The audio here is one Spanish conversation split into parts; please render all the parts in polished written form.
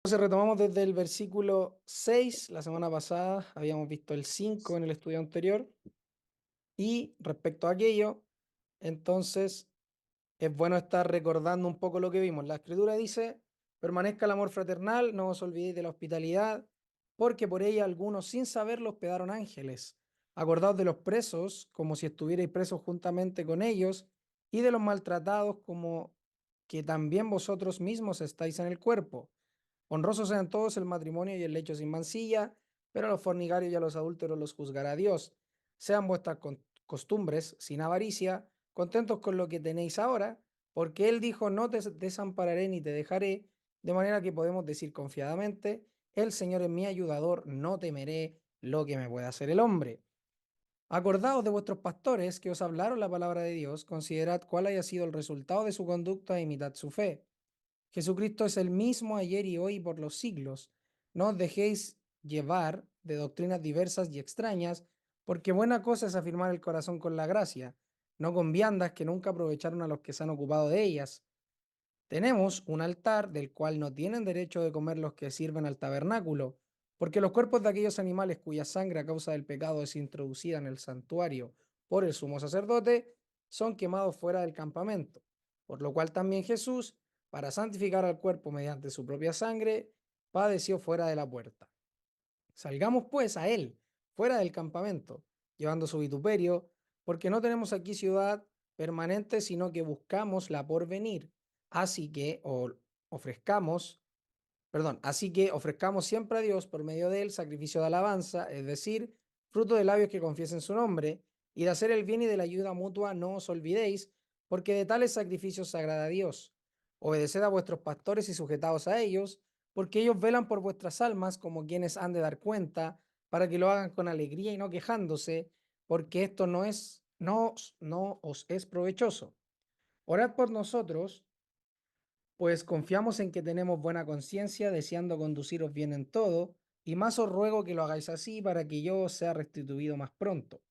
Entonces retomamos desde el versículo 6. La semana pasada habíamos visto el 5 en el estudio anterior. Y respecto a aquello, entonces es bueno estar recordando un poco lo que vimos. La escritura dice: permanezca el amor fraternal, no os olvidéis de la hospitalidad, porque por ella algunos sin saberlo hospedaron ángeles. Acordaos de los presos como si estuvierais presos juntamente con ellos, y de los maltratados como que también vosotros mismos estáis en el cuerpo. Honrosos sean todos el matrimonio y el lecho sin mancilla, pero a los fornicarios y a los adúlteros los juzgará Dios. Sean vuestras costumbres sin avaricia, contentos con lo que tenéis ahora, porque Él dijo: no te desampararé ni te dejaré, de manera que podemos decir confiadamente: el Señor es mi ayudador, no temeré lo que me pueda hacer el hombre. Acordaos de vuestros pastores que os hablaron la palabra de Dios, considerad cuál haya sido el resultado de su conducta e imitad su fe. Jesucristo es el mismo ayer y hoy y por los siglos. No os dejéis llevar de doctrinas diversas y extrañas, porque buena cosa es afirmar el corazón con la gracia, no con viandas que nunca aprovecharon a los que se han ocupado de ellas. Tenemos un altar del cual no tienen derecho de comer los que sirven al tabernáculo, porque los cuerpos de aquellos animales cuya sangre a causa del pecado es introducida en el santuario por el sumo sacerdote, son quemados fuera del campamento, por lo cual también Jesús, para santificar al cuerpo mediante su propia sangre, padeció fuera de la puerta. Salgamos pues a él, fuera del campamento, llevando su vituperio, porque no tenemos aquí ciudad permanente, sino que buscamos la por venir. Así que ofrezcamos, así que ofrezcamos siempre a Dios por medio de él sacrificio de alabanza, es decir, fruto de labios que confiesen su nombre, y de hacer el bien y de la ayuda mutua no os olvidéis, porque de tales sacrificios se agrada a Dios. Obedeced a vuestros pastores y sujetaos a ellos, porque ellos velan por vuestras almas como quienes han de dar cuenta, para que lo hagan con alegría y no quejándose, porque esto no os es provechoso. Orad por nosotros, pues confiamos en que tenemos buena conciencia, deseando conduciros bien en todo, y más os ruego que lo hagáis así para que yo os sea restituido más pronto.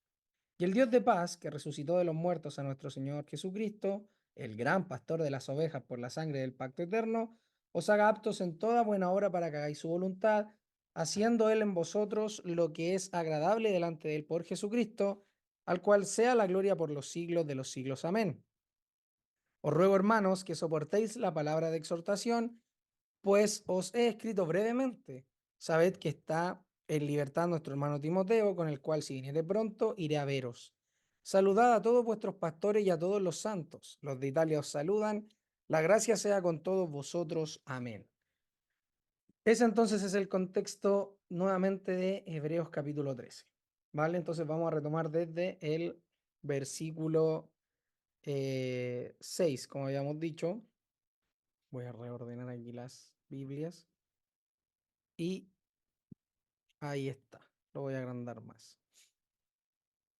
Y el Dios de paz, que resucitó de los muertos a nuestro Señor Jesucristo, el gran pastor de las ovejas por la sangre del pacto eterno, os haga aptos en toda buena obra para que hagáis su voluntad, haciendo Él en vosotros lo que es agradable delante de Él por Jesucristo, al cual sea la gloria por los siglos de los siglos. Amén. Os ruego, hermanos, que soportéis la palabra de exhortación, pues os he escrito brevemente. Sabed que está en libertad nuestro hermano Timoteo, con el cual, si viniere pronto, iré a veros. Saludad a todos vuestros pastores y a todos los santos. Los de Italia os saludan. La gracia sea con todos vosotros. Amén. Ese entonces es el contexto nuevamente de Hebreos capítulo 13. ¿Vale? Entonces vamos a retomar desde el versículo 6, como habíamos dicho. Voy a reordenar aquí las Biblias. Y ahí está. Lo voy a agrandar más.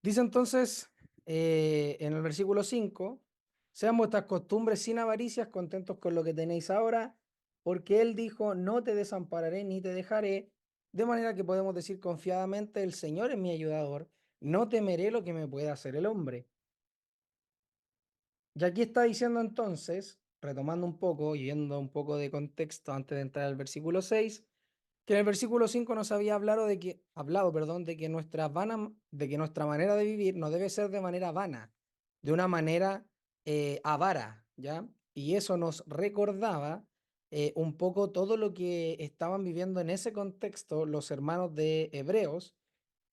Dice entonces en el versículo 5: sean vuestras costumbres sin avaricias, contentos con lo que tenéis ahora, porque Él dijo: no te desampararé ni te dejaré, de manera que podemos decir confiadamente: el Señor es mi ayudador, no temeré lo que me pueda hacer el hombre. Y aquí está diciendo entonces, retomando un poco y viendo un poco de contexto antes de entrar al versículo 6, que en el versículo 5 nos había hablado, de que nuestra manera de vivir no debe ser de manera vana, de una manera avara, ¿ya? Y eso nos recordaba un poco todo lo que estaban viviendo en ese contexto los hermanos de Hebreos,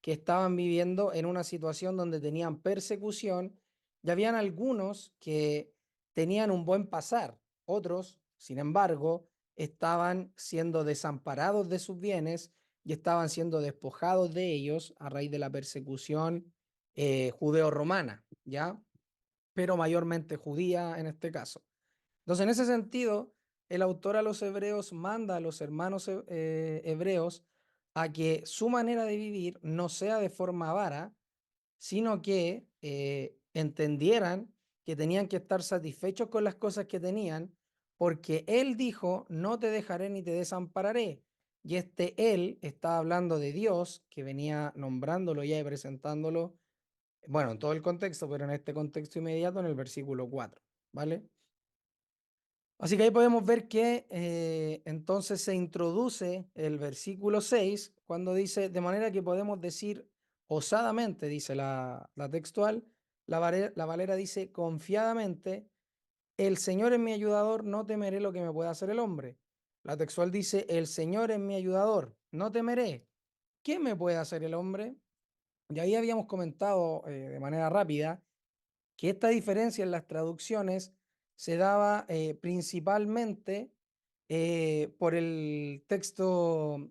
que estaban viviendo en una situación donde tenían persecución, y habían algunos que tenían un buen pasar, otros, sin embargo, estaban siendo desamparados de sus bienes y estaban siendo despojados de ellos a raíz de la persecución judeo-romana, ¿ya? Pero mayormente judía en este caso. Entonces, en ese sentido, el autor a los hebreos manda a los hermanos hebreos a que su manera de vivir no sea de forma avara, sino que entendieran que tenían que estar satisfechos con las cosas que tenían, porque Él dijo: no te dejaré ni te desampararé. Y este Él está hablando de Dios, que venía nombrándolo ya y presentándolo, bueno, en todo el contexto, pero en este contexto inmediato, en el versículo 4, ¿vale? Así que ahí podemos ver que entonces se introduce el versículo 6 cuando dice, de manera que podemos decir osadamente, dice la textual, la Valera dice confiadamente, el Señor es mi ayudador, no temeré lo que me pueda hacer el hombre. La textual dice, el Señor es mi ayudador, no temeré. ¿Qué me puede hacer el hombre? Y ahí habíamos comentado de manera rápida que esta diferencia en las traducciones se daba principalmente por el texto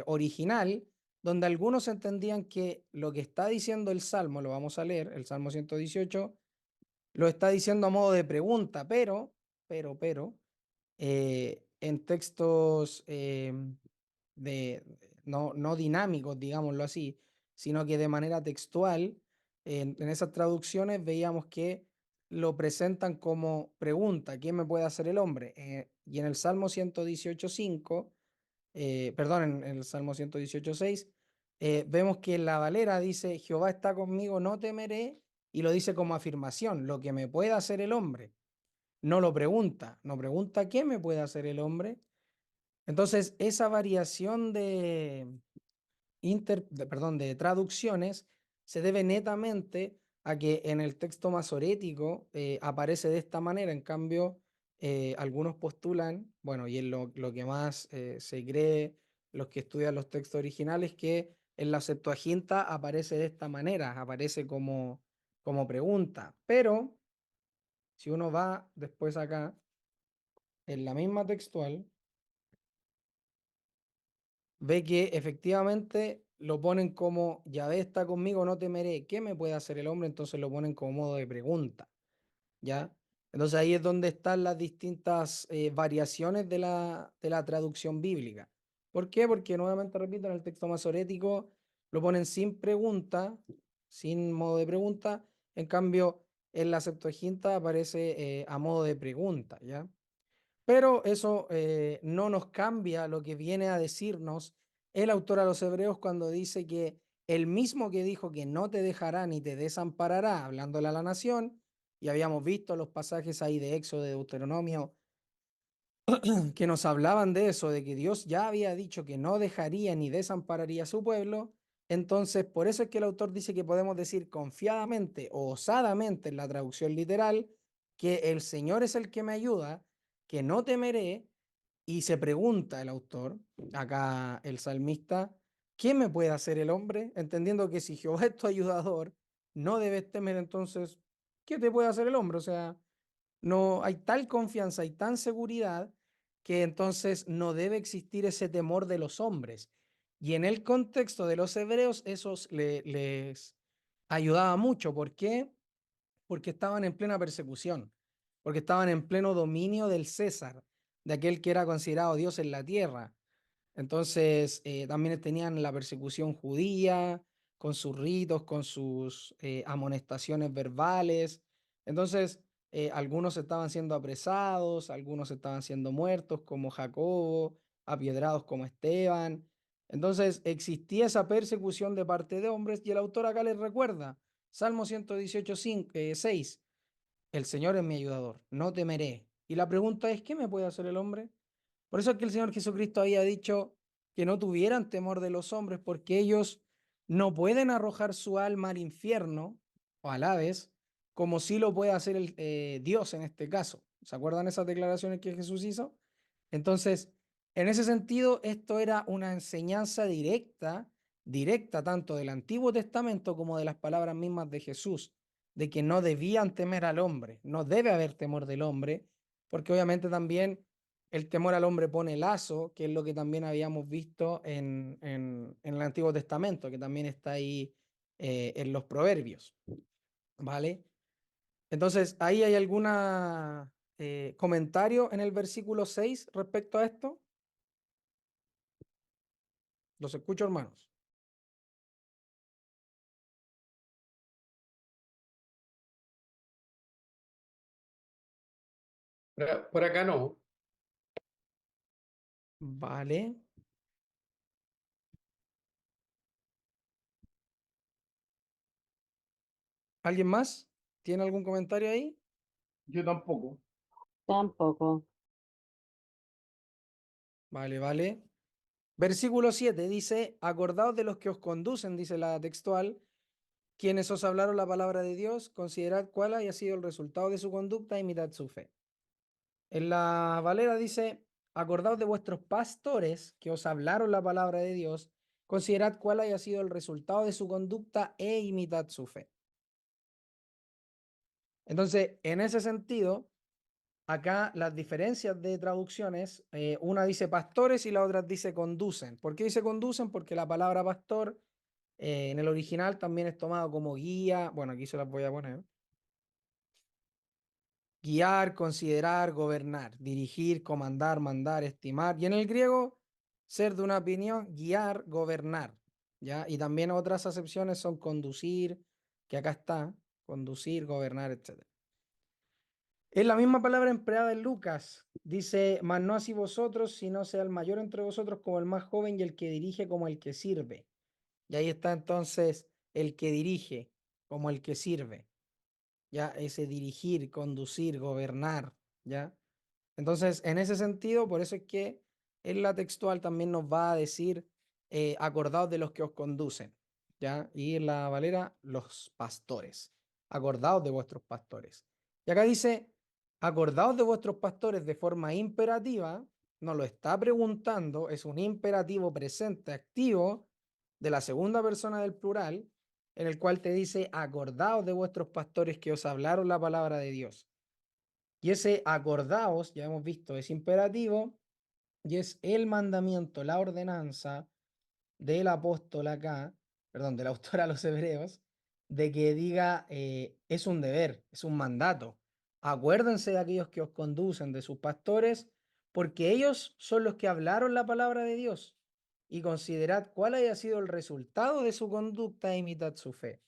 original, donde algunos entendían que lo que está diciendo el Salmo, lo vamos a leer, el Salmo 118, lo está diciendo a modo de pregunta, pero, en textos no dinámicos, digámoslo así, sino que de manera textual, en esas traducciones veíamos que lo presentan como pregunta, ¿quién me puede hacer el hombre? Y en el Salmo 118.5, perdón, en el Salmo 118.6, vemos que en la Valera dice, Jehová está conmigo, no temeré, y lo dice como afirmación, lo que me puede hacer el hombre. No lo pregunta, no pregunta qué me puede hacer el hombre. Entonces, esa variación perdón, de traducciones se debe netamente a que en el texto masorético aparece de esta manera. En cambio, algunos postulan, bueno, y en lo que más se cree los que estudian los textos originales, que en la Septuaginta aparece de esta manera, aparece como pregunta. Pero si uno va después acá, en la misma textual, ve que efectivamente lo ponen como Yahvé está conmigo, no temeré. ¿Qué me puede hacer el hombre? Entonces lo ponen como modo de pregunta, ¿ya? Entonces ahí es donde están las distintas variaciones de la traducción bíblica. ¿Por qué? Porque nuevamente repito, en el texto masorético lo ponen sin pregunta, sin modo de pregunta. En cambio, en la Septuaginta aparece a modo de pregunta, ¿ya? Pero eso no nos cambia lo que viene a decirnos el autor a los Hebreos cuando dice que el mismo que dijo que no te dejará ni te desamparará, hablándole a la nación, y habíamos visto los pasajes ahí de Éxodo, de Deuteronomio, que nos hablaban de eso, de que Dios ya había dicho que no dejaría ni desampararía a su pueblo. Entonces, por eso es que el autor dice que podemos decir confiadamente o osadamente en la traducción literal que el Señor es el que me ayuda, que no temeré, y se pregunta el autor, acá el salmista, ¿qué me puede hacer el hombre? Entendiendo que si Jehová es tu ayudador, no debes temer, entonces, ¿qué te puede hacer el hombre? O sea, no hay tal confianza y tan seguridad que entonces no debe existir ese temor de los hombres. Y en el contexto de los hebreos, eso les ayudaba mucho. ¿Por qué? Porque estaban en plena persecución, porque estaban en pleno dominio del César, de aquel que era considerado Dios en la tierra. Entonces, también tenían la persecución judía, con sus ritos, con sus amonestaciones verbales. Entonces, algunos estaban siendo apresados, algunos estaban siendo muertos, como Jacobo, apiedrados como Esteban. Entonces, existía esa persecución de parte de hombres y el autor acá les recuerda, Salmo 118, 6, el Señor es mi ayudador, no temeré. Y la pregunta es, ¿qué me puede hacer el hombre? Por eso es que el Señor Jesucristo había dicho que no tuvieran temor de los hombres, porque ellos no pueden arrojar su alma al infierno, o al Hades, como sí lo puede hacer Dios en este caso. ¿Se acuerdan esas declaraciones que Jesús hizo? Entonces, en ese sentido, esto era una enseñanza directa tanto del Antiguo Testamento como de las palabras mismas de Jesús, de que no debían temer al hombre, no debe haber temor del hombre, porque obviamente también el temor al hombre pone lazo, que es lo que también habíamos visto en el Antiguo Testamento, que también está ahí en los Proverbios, ¿vale? Entonces, ¿ahí hay algún comentario en el versículo 6 respecto a esto? Los escucho, hermanos. Por acá no. Vale. ¿Alguien más? ¿Tiene algún comentario ahí? Yo tampoco. Tampoco. Vale, vale. Versículo 7 dice, acordaos de los que os conducen, dice la textual, quienes os hablaron la palabra de Dios, considerad cuál haya sido el resultado de su conducta e imitad su fe. En la Valera dice, acordaos de vuestros pastores que os hablaron la palabra de Dios, considerad cuál haya sido el resultado de su conducta e imitad su fe. Entonces, en ese sentido, acá las diferencias de traducciones, una dice pastores y la otra dice conducen. ¿Por qué dice conducen? Porque la palabra pastor en el original también es tomado como guía. Bueno, aquí se las voy a poner. Guiar, considerar, gobernar, dirigir, comandar, mandar, estimar. Y en el griego, ser de una opinión, guiar, gobernar. ¿Ya? Y también otras acepciones son conducir, que acá está, conducir, gobernar, etc. Es la misma palabra empleada en Lucas. Dice, mas no así vosotros, sino sea el mayor entre vosotros como el más joven y el que dirige como el que sirve. Y ahí está entonces el que dirige como el que sirve. Ya ese dirigir, conducir, gobernar. ¿Ya? Entonces, en ese sentido, por eso es que en la textual también nos va a decir, acordaos de los que os conducen. ¿Ya? Y en la Valera, los pastores. Acordaos de vuestros pastores. Y acá dice, acordaos de vuestros pastores de forma imperativa, nos lo está preguntando, es un imperativo presente activo de la segunda persona del plural, en el cual te dice, acordaos de vuestros pastores que os hablaron la palabra de Dios. Y ese acordaos, ya hemos visto, es imperativo y es el mandamiento, la ordenanza del apóstol acá, perdón, del autor a los hebreos, de que diga, es un deber, es un mandato. Acuérdense de aquellos que os conducen, de sus pastores, porque ellos son los que hablaron la palabra de Dios. Y considerad cuál haya sido el resultado de su conducta e imitad su fe.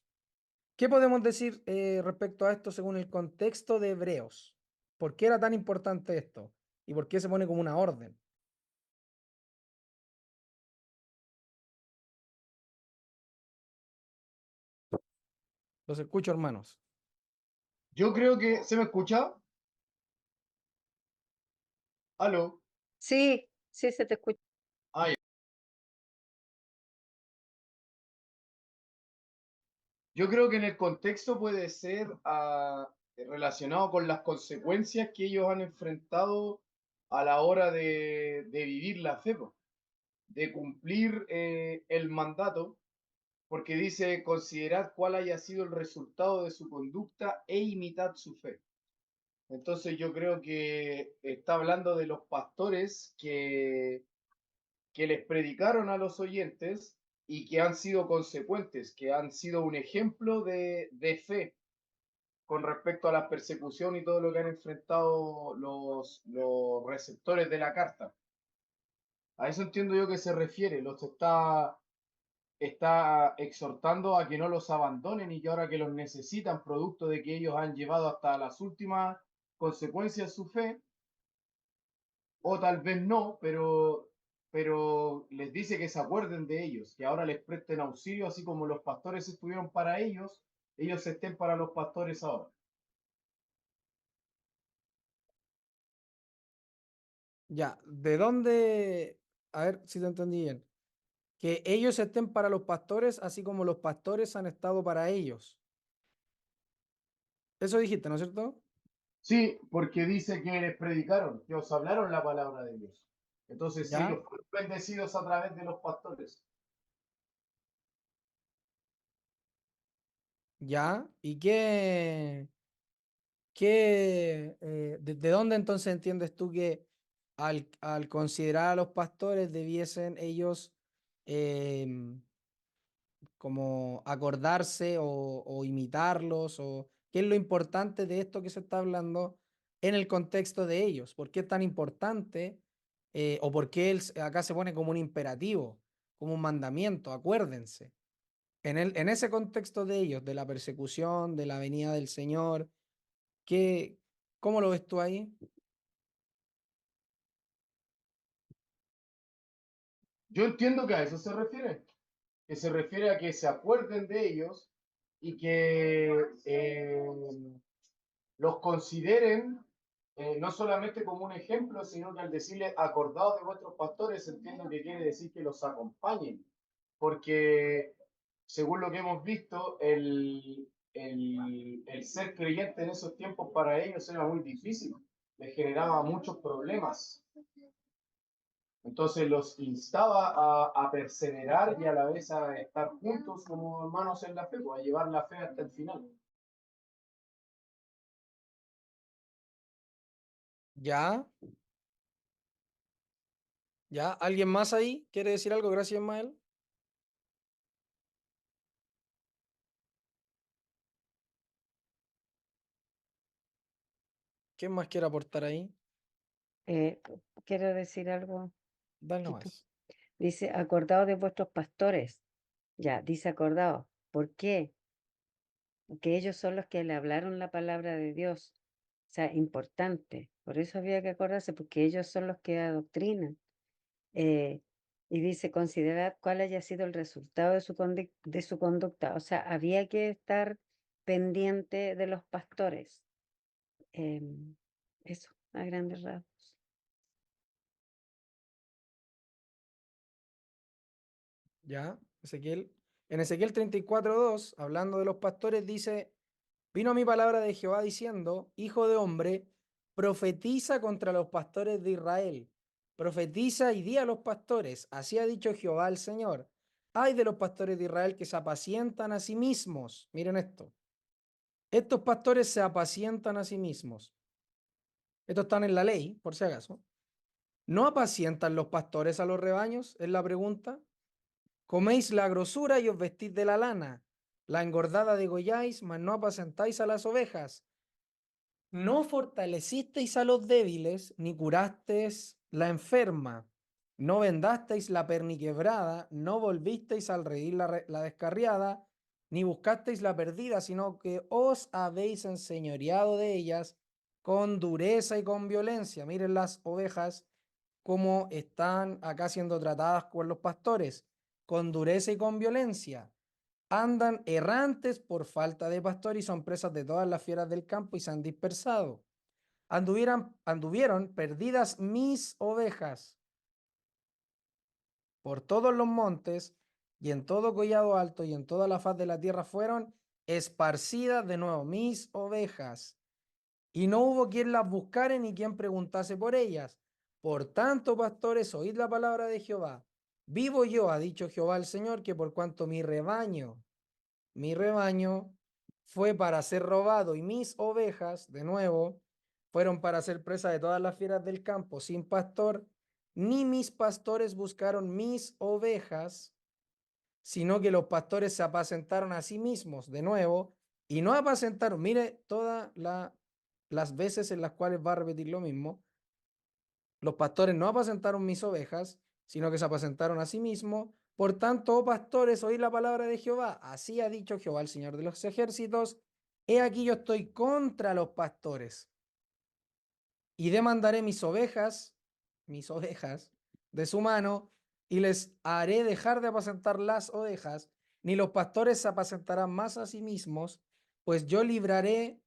¿Qué podemos decir respecto a esto según el contexto de Hebreos? ¿Por qué era tan importante esto? ¿Y por qué se pone como una orden? Los escucho, hermanos. Yo creo que se me escucha. Aló. Sí, sí se te escucha. Ah, ya. Yo creo que en el contexto puede ser relacionado con las consecuencias que ellos han enfrentado a la hora de vivir la fe, po, de cumplir el mandato, porque dice, considerad cuál haya sido el resultado de su conducta e imitad su fe. Entonces yo creo que está hablando de los pastores que les predicaron a los oyentes y que han sido consecuentes, que han sido un ejemplo de fe con respecto a la persecución y todo lo que han enfrentado los receptores de la carta. A eso entiendo yo que se refiere, está exhortando a que no los abandonen y que ahora que los necesitan, producto de que ellos han llevado hasta las últimas consecuencias su fe, o tal vez no, pero les dice que se acuerden de ellos, que ahora les presten auxilio, así como los pastores estuvieron para ellos estén para los pastores ahora. Ya, ¿de dónde? A ver si te entendí bien. Que ellos estén para los pastores, así como los pastores han estado para ellos. Eso dijiste, ¿no es cierto? Sí, porque dice que les predicaron, que os hablaron la palabra de Dios. Entonces Ya, ellos fueron bendecidos a través de los pastores. ya. ¿Y de dónde entonces entiendes tú que al considerar a los pastores debiesen ellos em, como acordarse o imitarlos? ¿O qué es lo importante de esto que se está hablando en el contexto de ellos? ¿Por qué es tan importante? ¿O por qué acá se pone como un imperativo, como un mandamiento? Acuérdense. En ese contexto de ellos, de la persecución, de la venida del Señor, ¿qué, cómo lo ves tú ahí? Yo entiendo que a eso se refiere, que se refiere a que se acuerden de ellos y que los consideren no solamente como un ejemplo, sino que al decirle acordados de vuestros pastores, entiendo que quiere decir que los acompañen, porque según lo que hemos visto, el ser creyente en esos tiempos para ellos era muy difícil, les generaba muchos problemas. Entonces los instaba a perseverar y a la vez a estar juntos como hermanos en la fe, pues, a llevar la fe hasta el final. ¿Ya? ¿Ya? ¿Alguien más ahí quiere decir algo? Gracias, Ismael. ¿Quién más quiere aportar ahí? Quiero decir algo. Dale Quito. nomás. Dice, acordaos de vuestros pastores. Ya, dice acordaos. ¿Por qué? Porque ellos son los que le hablaron la palabra de Dios. O sea, importante. Por eso había que acordarse, porque ellos son los que adoctrinan. Eh, y dice, considerad cuál haya sido el resultado de su conducta. O sea, había que estar pendiente de los pastores. Eso, a grandes rasgos. ¿Ya? Ezequiel. En Ezequiel 34:2, hablando de los pastores, dice, vino mi palabra de Jehová diciendo, hijo de hombre, profetiza contra los pastores de Israel. Profetiza y di a los pastores, así ha dicho Jehová el Señor. Ay de los pastores de Israel que se apacientan a sí mismos. Miren esto. Estos pastores se apacientan a sí mismos. Estos están en la ley, por si acaso. ¿No apacientan los pastores a los rebaños? Es la pregunta. Coméis la grosura y os vestís de la lana. La engordada degolláis, mas no apacentáis a las ovejas. No fortalecisteis a los débiles, ni curasteis la enferma. No vendasteis la perniquebrada, no volvisteis al reír la descarriada, ni buscasteis la perdida, sino que os habéis enseñoreado de ellas con dureza y con violencia. Miren las ovejas cómo están acá siendo tratadas por los pastores, con dureza y con violencia. Andan errantes por falta de pastor y son presas de todas las fieras del campo y se han dispersado. Anduvieron perdidas mis ovejas por todos los montes y en todo collado alto y en toda la faz de la tierra fueron esparcidas de nuevo mis ovejas. Y no hubo quien las buscare ni quien preguntase por ellas. Por tanto, pastores, oíd la palabra de Jehová. Vivo yo, ha dicho Jehová el Señor, que por cuanto mi rebaño fue para ser robado y mis ovejas, de nuevo, fueron para ser presa de todas las fieras del campo sin pastor, ni mis pastores buscaron mis ovejas, sino que los pastores se apacentaron a sí mismos, de nuevo, y no apacentaron, mire todas las veces en las cuales va a repetir lo mismo, los pastores no apacentaron mis ovejas, sino que se apacentaron a sí mismos. Por tanto, oh pastores, oíd la palabra de Jehová. Así ha dicho Jehová, el Señor de los ejércitos. He aquí yo estoy contra los pastores y demandaré mis ovejas, de su mano, y les haré dejar de apacentar las ovejas, ni los pastores se apacentarán más a sí mismos, pues yo libraré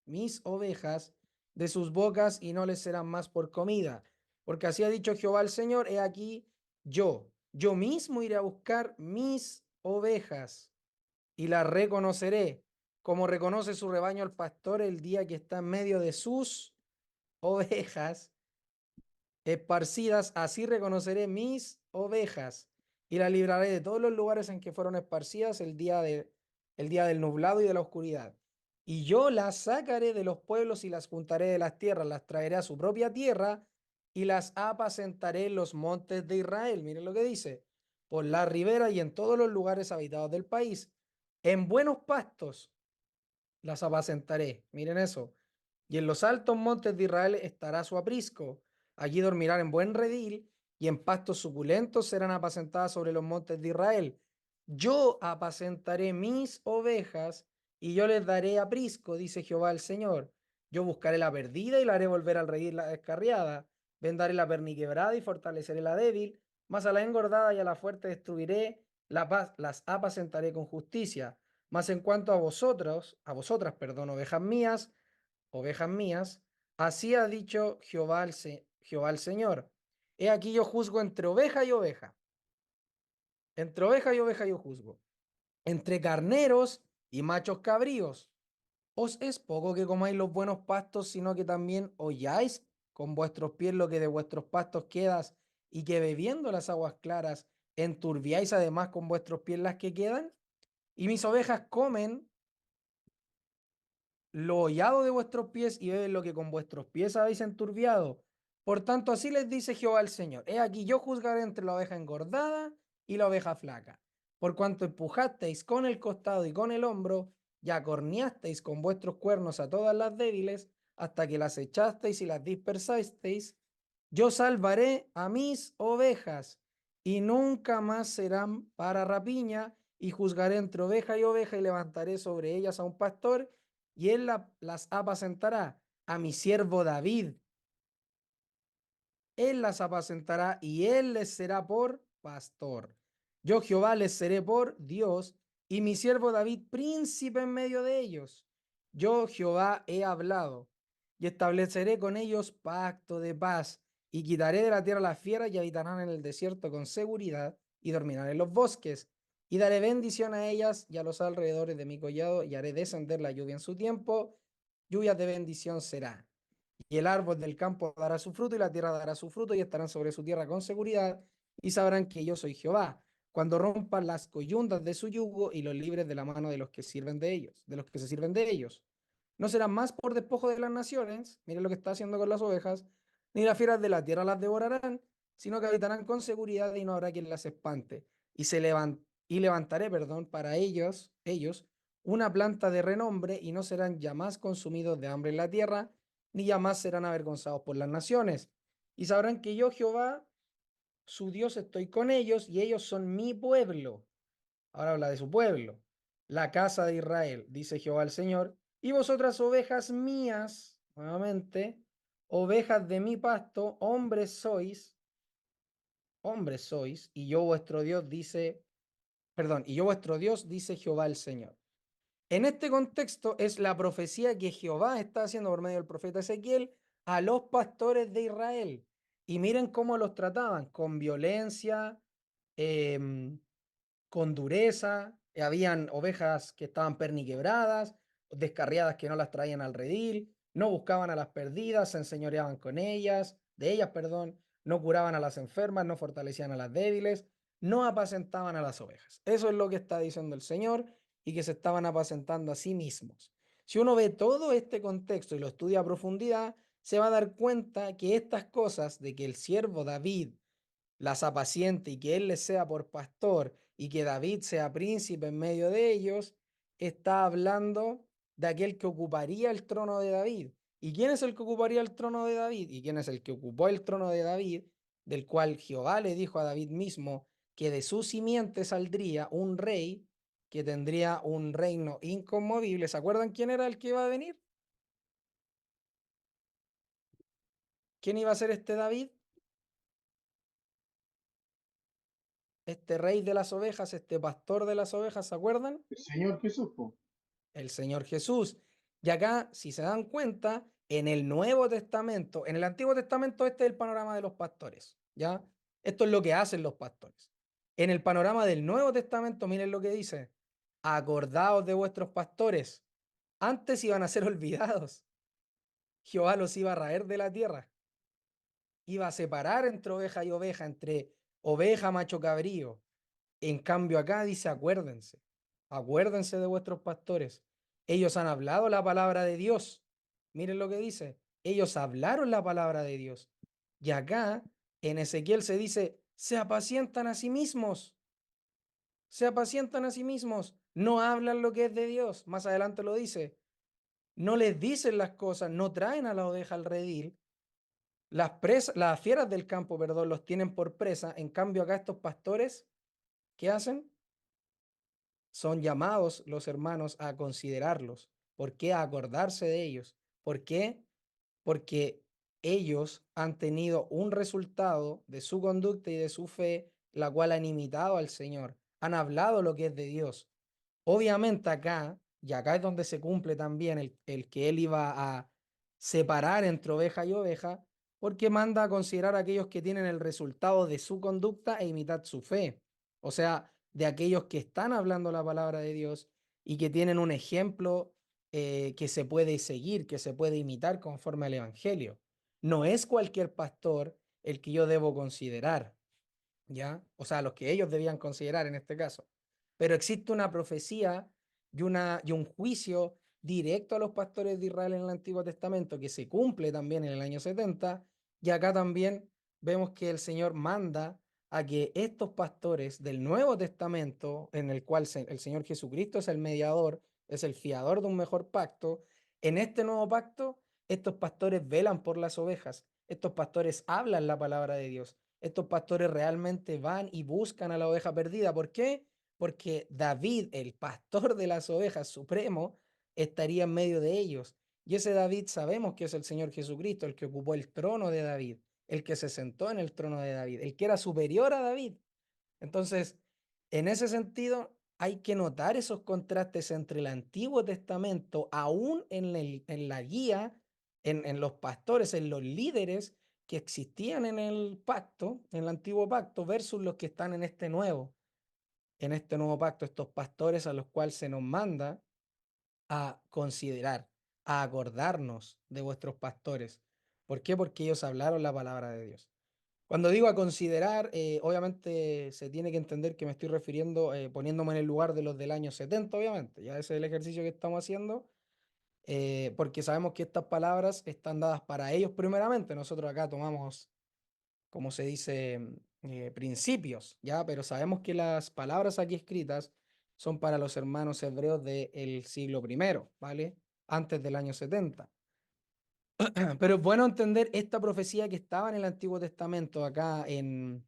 mis ovejas de sus bocas y no les serán más por comida. Porque así ha dicho Jehová el Señor, he aquí yo mismo iré a buscar mis ovejas y las reconoceré, como reconoce su rebaño el pastor el día que está en medio de sus ovejas esparcidas, así reconoceré mis ovejas y las libraré de todos los lugares en que fueron esparcidas el día del nublado y de la oscuridad. Y yo las sacaré de los pueblos y las juntaré de las tierras, las traeré a su propia tierra y las apacentaré en los montes de Israel. Miren lo que dice, por la ribera y en todos los lugares habitados del país. En buenos pastos las apacentaré. Miren eso. Y en los altos montes de Israel estará su aprisco. Allí dormirán en buen redil y en pastos suculentos serán apacentadas sobre los montes de Israel. Yo apacentaré mis ovejas y yo les daré aprisco, dice Jehová el Señor. Yo buscaré la perdida y la haré volver al redil la descarriada. Vendaré la perniquebrada y fortaleceré la débil, mas a la engordada y a la fuerte destruiré, las apacentaré con justicia. Mas en cuanto a vosotras, perdón, ovejas mías, Así ha dicho Jehová Jehová el Señor. He aquí yo juzgo entre oveja y oveja. Entre oveja y oveja yo juzgo. Entre carneros y machos cabríos. Os es poco que comáis los buenos pastos, sino que también holláis con vuestros pies lo que de vuestros pastos quedas, y que bebiendo las aguas claras enturbiáis además con vuestros pies las que quedan. Y mis ovejas comen lo hollado de vuestros pies y beben lo que con vuestros pies habéis enturbiado. Por tanto, así les dice Jehová el Señor: He aquí yo juzgaré entre la oveja engordada y la oveja flaca. Por cuanto empujasteis con el costado y con el hombro, y acorneasteis con vuestros cuernos a todas las débiles, hasta que las echasteis y las dispersasteis, yo salvaré a mis ovejas, y nunca más serán para rapiña, y juzgaré entre oveja y levantaré sobre ellas a un pastor, y él las apacentará. A mi siervo David él las apacentará y él les será por pastor. Yo Jehová les seré por Dios, y mi siervo David príncipe en medio de ellos. Yo Jehová he hablado, y estableceré con ellos pacto de paz, y quitaré de la tierra las fieras, y habitarán en el desierto con seguridad, y dormirán en los bosques. Y daré bendición a ellas y a los alrededores de mi collado, y haré descender la lluvia en su tiempo. Lluvias de bendición será. Y el árbol del campo dará su fruto, y la tierra dará su fruto, y estarán sobre su tierra con seguridad, y sabrán que yo soy Jehová, cuando rompan las coyundas de su yugo y los libres de la mano de los que sirven de ellos, de los que se sirven de ellos. No serán más por despojo de las naciones, miren lo que está haciendo con las ovejas, ni las fieras de la tierra las devorarán, sino que habitarán con seguridad, y no habrá quien las espante. Y levantaré, perdón, para ellos una planta de renombre, y no serán ya más consumidos de hambre en la tierra, ni ya más serán avergonzados por las naciones. Y sabrán que yo, Jehová, su Dios, estoy con ellos, y ellos son mi pueblo. Ahora habla de su pueblo, la casa de Israel, dice Jehová el Señor. Y vosotras, ovejas mías, nuevamente, ovejas de mi pasto, hombres sois, y yo vuestro Dios, y yo vuestro Dios, dice Jehová el Señor. En este contexto es la profecía que Jehová está haciendo por medio del profeta Ezequiel a los pastores de Israel. Y miren cómo los trataban: con violencia, em, con dureza. Habían ovejas que estaban perniquebradas, descarriadas, que no las traían al redil, no buscaban a las perdidas, se enseñoreaban de ellas, perdón, no curaban a las enfermas, no fortalecían a las débiles, no apacentaban a las ovejas. Eso es lo que está diciendo el Señor, y que se estaban apacentando a sí mismos. Si uno ve todo este contexto y lo estudia a profundidad, se va a dar cuenta que estas cosas de que el siervo David las apaciente y que él les sea por pastor y que David sea príncipe en medio de ellos, está hablando de aquel que ocuparía el trono de David. ¿Y quién es el que ocuparía el trono de David? ¿Y quién es el que ocupó el trono de David? Del cual Jehová le dijo a David mismo que de su simiente saldría un rey que tendría un reino inconmovible. ¿Se acuerdan quién era el que iba a venir? ¿Quién iba a ser este David? Este rey de las ovejas, este pastor de las ovejas, ¿se acuerdan? El Señor Jesús, po. El Señor Jesús. Y acá, si se dan cuenta, en el Nuevo Testamento, en el Antiguo Testamento, este es el panorama de los pastores, ¿ya? Esto es lo que hacen los pastores. En el panorama del Nuevo Testamento, miren lo que dice: acordaos de vuestros pastores. Antes iban a ser olvidados. Jehová los iba a raer de la tierra. Iba a separar entre oveja y oveja, entre oveja, macho cabrío. En cambio acá dice: acuérdense de vuestros pastores. Ellos han hablado la palabra de Dios. Miren lo que dice: ellos hablaron la palabra de Dios. Y acá en Ezequiel se dice: se apacientan a sí mismos. Se apacientan a sí mismos. No hablan lo que es de Dios. Más adelante lo dice: no les dicen las cosas, no traen a la oveja al redil. Las fieras del campo, perdón, los tienen por presa. En cambio acá estos pastores, ¿qué hacen? Son llamados los hermanos a considerarlos. ¿Por qué? A acordarse de ellos. ¿Por qué? Porque ellos han tenido un resultado de su conducta y de su fe, la cual han imitado al Señor, han hablado lo que es de Dios. Obviamente acá, y acá es donde se cumple también el que él iba a separar entre oveja y oveja, porque manda a considerar a aquellos que tienen el resultado de su conducta e imitar su fe. O sea, de aquellos que están hablando la palabra de Dios y que tienen un ejemplo que se puede seguir, que se puede imitar conforme al Evangelio. No es cualquier pastor el que yo debo considerar, ¿ya? O sea, los que ellos debían considerar en este caso. Pero existe una profecía y un juicio directo a los pastores de Israel en el Antiguo Testamento que se cumple también en el año 70, y acá también vemos que el Señor manda a que estos pastores del Nuevo Testamento, en el cual el Señor Jesucristo es el mediador, es el fiador de un mejor pacto, en este nuevo pacto, estos pastores velan por las ovejas, estos pastores hablan la palabra de Dios, estos pastores realmente van y buscan a la oveja perdida. ¿Por qué? Porque David, el pastor de las ovejas supremo, estaría en medio de ellos. Y ese David sabemos que es el Señor Jesucristo, el que ocupó el trono de David, el que se sentó en el trono de David, el que era superior a David. Entonces, en ese sentido, hay que notar esos contrastes entre el Antiguo Testamento, aún en la guía, en los pastores, en los líderes que existían en el pacto, en el antiguo pacto, versus los que están en este nuevo pacto, estos pastores a los cuales se nos manda a considerar, a acordarnos de vuestros pastores. ¿Por qué? Porque ellos hablaron la palabra de Dios. Cuando digo a considerar, obviamente se tiene que entender que me estoy refiriendo, poniéndome en el lugar de los del año 70, obviamente. Ya ese es el ejercicio que estamos haciendo, porque sabemos que estas palabras están dadas para ellos primeramente. Nosotros acá tomamos, como se dice, principios, ¿ya? Pero sabemos que las palabras aquí escritas son para los hermanos hebreos del siglo primero, ¿vale? Antes del año 70. Pero es bueno entender esta profecía que estaba en el Antiguo Testamento, acá en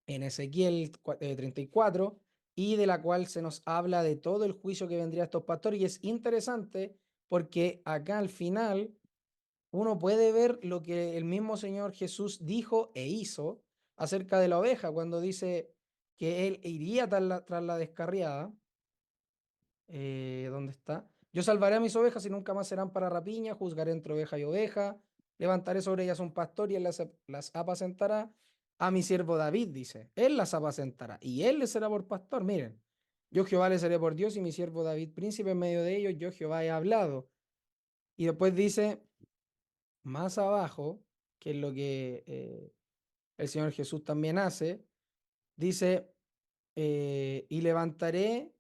Ezequiel 34, y de la cual se nos habla de todo el juicio que vendría a estos pastores. Y es interesante porque acá al final uno puede ver lo que el mismo Señor Jesús dijo e hizo acerca de la oveja, cuando dice que él iría tras la descarriada. ¿Dónde está? Yo salvaré a mis ovejas y nunca más serán para rapiña, juzgaré entre oveja y oveja, levantaré sobre ellas un pastor y él las apacentará. A mi siervo David, dice, él las apacentará y él les será por pastor. Miren, yo Jehová le seré por Dios y mi siervo David príncipe en medio de ellos, yo Jehová he hablado. Y después dice, más abajo, que es lo que el Señor Jesús también hace, dice, y levantaré